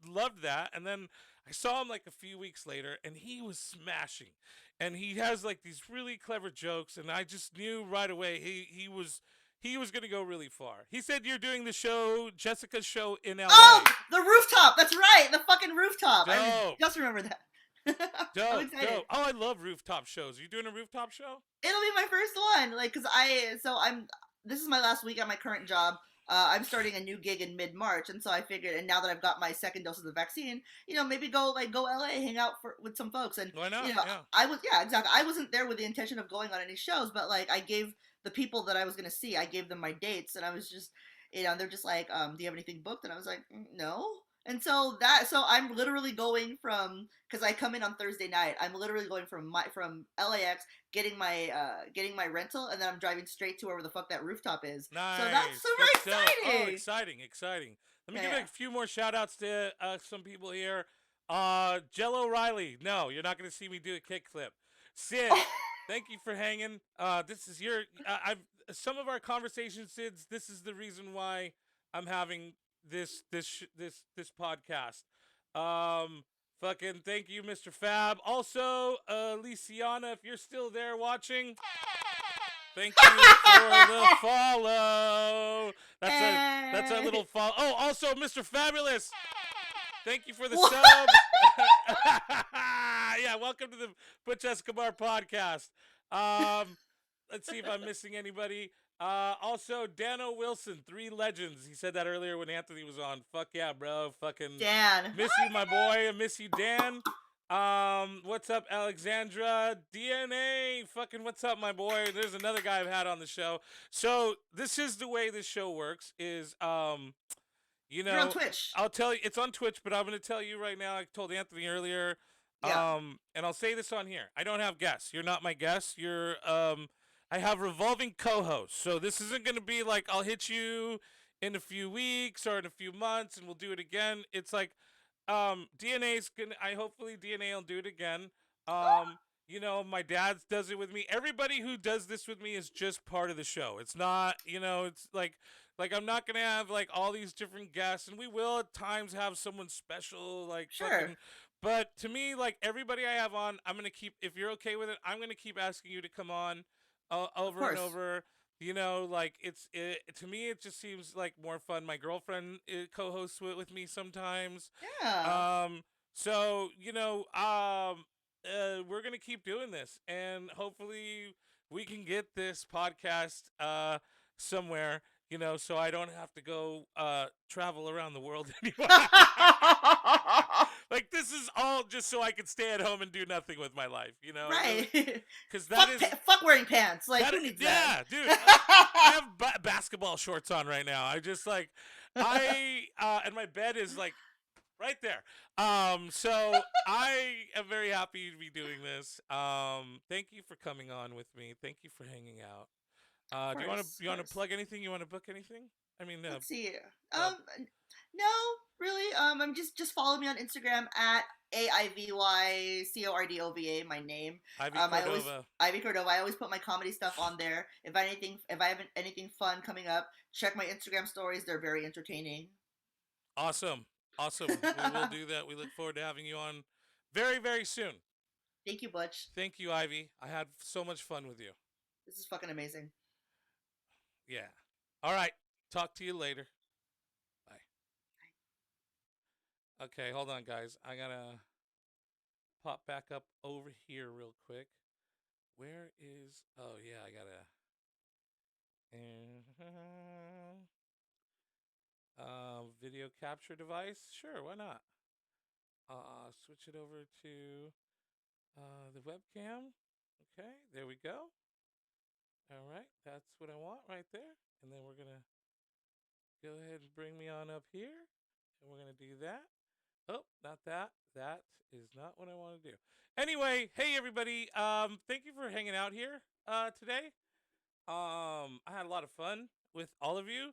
Speaker 2: loved that. And then I saw him like a few weeks later, and he was smashing. and he has like these really clever jokes, and I just knew right away he was gonna go really far. He said you're doing the show, Jessica's show in
Speaker 3: Oh,
Speaker 2: L.A.
Speaker 3: the rooftop. That's right. The fucking rooftop. I
Speaker 2: Dope,
Speaker 3: just remember that. I'm
Speaker 2: dope,
Speaker 3: excited.
Speaker 2: dope. Oh, I love rooftop shows. Are you doing a rooftop show?
Speaker 3: It'll be my first one. Like, cause this is my last week at my current job. I'm starting a new gig in mid March, and so I figured, and now that I've got my second dose of the vaccine, maybe go LA, hang out with some folks, and
Speaker 2: Why not? Yeah.
Speaker 3: yeah, exactly. I wasn't there with the intention of going on any shows, but like I gave the people that I was gonna see, I gave them my dates, and I was just, they're just like, do you have anything booked? And I was like, no. And so I'm literally going from, because I come in on Thursday night. I'm literally going from LAX, getting my rental, and then I'm driving straight to wherever the fuck that rooftop is. So that's
Speaker 2: Nice.
Speaker 3: super
Speaker 2: That's dope. Oh,
Speaker 3: exciting.
Speaker 2: exciting, exciting. Let me
Speaker 3: Yeah,
Speaker 2: give
Speaker 3: yeah.
Speaker 2: a few more shout outs to some people here. Jello Riley. No, you're not going to see me do a kickflip. Sid, thank you for hanging. This is your, I've, some of our conversations, Sids, this is the reason why I'm having this podcast. Um, fucking thank you, Mr. Fab. Also, Lisiana, if you're still there watching, thank you for the follow. That's a little
Speaker 3: And
Speaker 2: follow. Oh, also Mr. Fabulous. Thank you for the
Speaker 3: what?
Speaker 2: sub. Yeah, welcome to the Butch Escobar podcast. Um, let's see if I'm missing anybody. Also, Dano Wilson, 3 Legends. He said that earlier when Anthony was on. Fuck yeah, bro. Fucking
Speaker 3: Dan.
Speaker 2: miss you, my boy. I miss you, Dan. What's up, Alexandra? DNA. Fucking what's up, my boy? There's another guy I've had on the show. So this is the way this show works. Is you
Speaker 3: You're on
Speaker 2: know,
Speaker 3: Twitch.
Speaker 2: I'll tell you it's on Twitch, but I'm gonna tell you right now. I told Anthony earlier.
Speaker 3: Yeah.
Speaker 2: And I'll say this on here. I don't have guests. You're not my guest. I have revolving co-hosts. So this isn't gonna be like I'll hit you in a few weeks or in a few months and we'll do it again. It's like DNA's gonna I hopefully DNA will do it again. My dad does it with me. Everybody who does this with me is just part of the show. It's not, it's like I'm not gonna have like all these different guests, and we will at times have someone special, like
Speaker 3: Sure.
Speaker 2: fucking. But to me, like everybody I have on, I'm gonna keep. If you're okay with it, I'm gonna keep asking you to come on,
Speaker 3: Of
Speaker 2: over and
Speaker 3: course.
Speaker 2: over. Like to me, it just seems like more fun. My girlfriend co-hosts with me sometimes.
Speaker 3: Yeah.
Speaker 2: Um, so we're gonna keep doing this, and hopefully we can get this podcast somewhere. So I don't have to go travel around the world anymore. Like this is all just so I can stay at home and do nothing with my life.
Speaker 3: Right.
Speaker 2: Because
Speaker 3: Fuck wearing pants. Like,
Speaker 2: that
Speaker 3: who needs
Speaker 2: yeah,
Speaker 3: that?
Speaker 2: dude. I have basketball shorts on right now. I just like and my bed is like right there. So I am very happy to be doing this. Thank you for coming on with me. Thank you for hanging out.
Speaker 3: Of
Speaker 2: Do
Speaker 3: course.
Speaker 2: you
Speaker 3: Of
Speaker 2: want to
Speaker 3: course.
Speaker 2: plug anything? You want to book anything? I mean,
Speaker 3: Let's see.
Speaker 2: uh,
Speaker 3: No, really. I'm just follow me on Instagram at AIVYCORDOVA, my name.
Speaker 2: Ivy
Speaker 3: I always
Speaker 2: Cordova.
Speaker 3: Ivy Cordova. I always put my comedy stuff on there. If I have anything fun coming up, check my Instagram stories. They're very entertaining.
Speaker 2: Awesome, awesome. We will do that. We look forward to having you on very, very soon.
Speaker 3: Thank you, Butch.
Speaker 2: Thank you, Ivy. I had so much fun with you.
Speaker 3: This is fucking amazing.
Speaker 2: Yeah. All right. Talk to you later. Bye. Okay, hold on, guys. I gotta pop back up over here real quick. Where is? Oh yeah, I gotta. Video capture device. Sure, why not? Switch it over to the webcam. Okay, there we go. All right, that's what I want right there. And then we're gonna go ahead and bring me on up here, and we're gonna do that. Oh, not that. That is not what I want to do. Anyway, hey everybody. Thank you for hanging out here today. I had a lot of fun with all of you.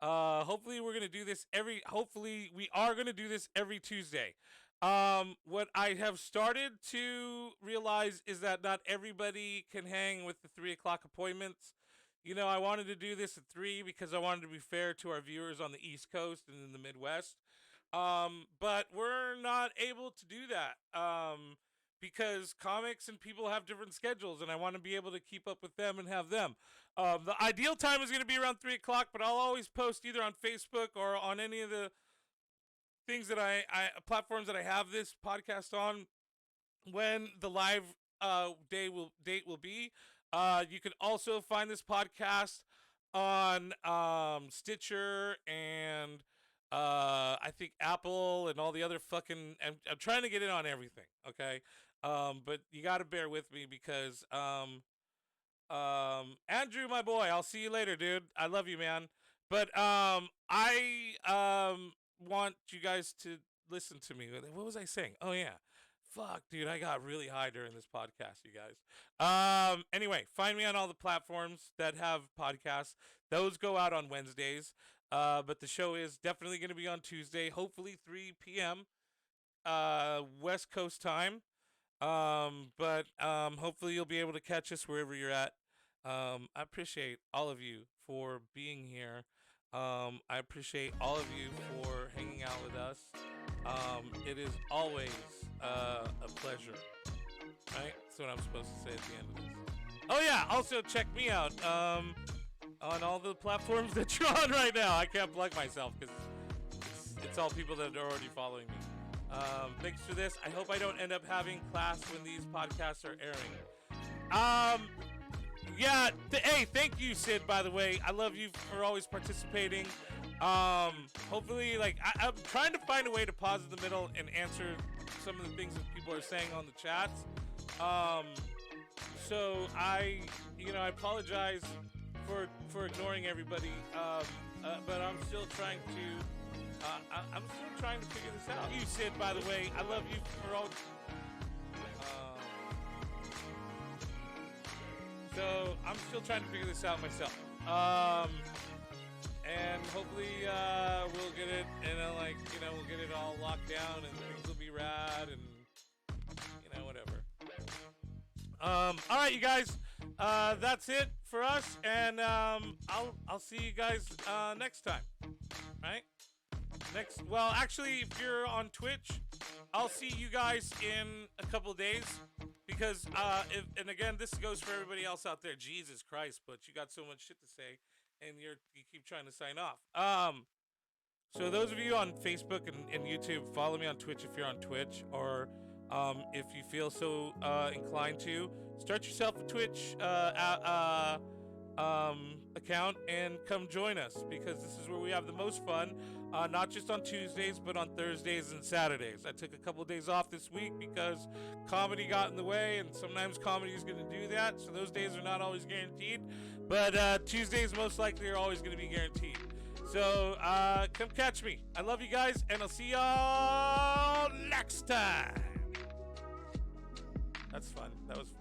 Speaker 2: Hopefully we're gonna do this every. Hopefully we are gonna do this every Tuesday. What I have started to realize is that not everybody can hang with the 3 o'clock appointments. I wanted to do this at 3 because I wanted to be fair to our viewers on the East Coast and in the Midwest. But we're not able to do that. because comics and people have different schedules, and I want to be able to keep up with them and have them. The ideal time is going to be around 3 o'clock, but I'll always post either on Facebook or on any of the things that I platforms that I have this podcast on when the live date will be. You can also find this podcast on Stitcher and I think Apple and all the other fucking. I'm trying to get it on everything. Okay, but you got to bear with me because Andrew, my boy, I'll see you later, dude. I love you, man. But I want you guys to listen to me. What was I saying? Oh yeah. Fuck, dude, I got really high during this podcast, you guys. Anyway, find me on all the platforms that have podcasts. Those go out on Wednesdays. But the show is definitely going to be on Tuesday, hopefully 3 p.m. West Coast time. But hopefully you'll be able to catch us wherever you're at. I appreciate all of you for being here. I appreciate all of you for hanging out with us. It is always a pleasure. Right? That's what I'm supposed to say at the end of this. Oh yeah, also check me out on all the platforms that you're on right now. I can't plug myself because it's all people that are already following me. Thanks for this. I hope I don't end up having class when these podcasts are airing. Yeah, hey, thank you, Sid, by the way. I love you for always participating. Hopefully, like, I'm trying to find a way to pause in the middle and answer some of the things that people are saying on the chats. So I apologize for ignoring everybody. But I'm still trying to figure this out. You, Sid, by the way, I love you for all. So I'm still trying to figure this out myself. And hopefully we'll get it, and we'll get it all locked down, and things will be rad, and whatever. All right, you guys. That's it for us, and I'll see you guys next time. Right? Well, actually, if you're on Twitch, I'll see you guys in a couple days. Because, and again, this goes for everybody else out there. Jesus Christ, but you got so much shit to say, and you keep trying to sign off. So those of you on Facebook and YouTube, follow me on Twitch if you're on Twitch, or if you feel so inclined to, start yourself a Twitch account and come join us, because this is where we have the most fun, not just on Tuesdays but on Thursdays and Saturdays. I took a couple of days off this week because comedy got in the way, and sometimes comedy is going to do that, so those days are not always guaranteed, but Tuesdays most likely are always going to be guaranteed. So come catch me. I love you guys, and I'll see y'all next time. That's fun. That was fun.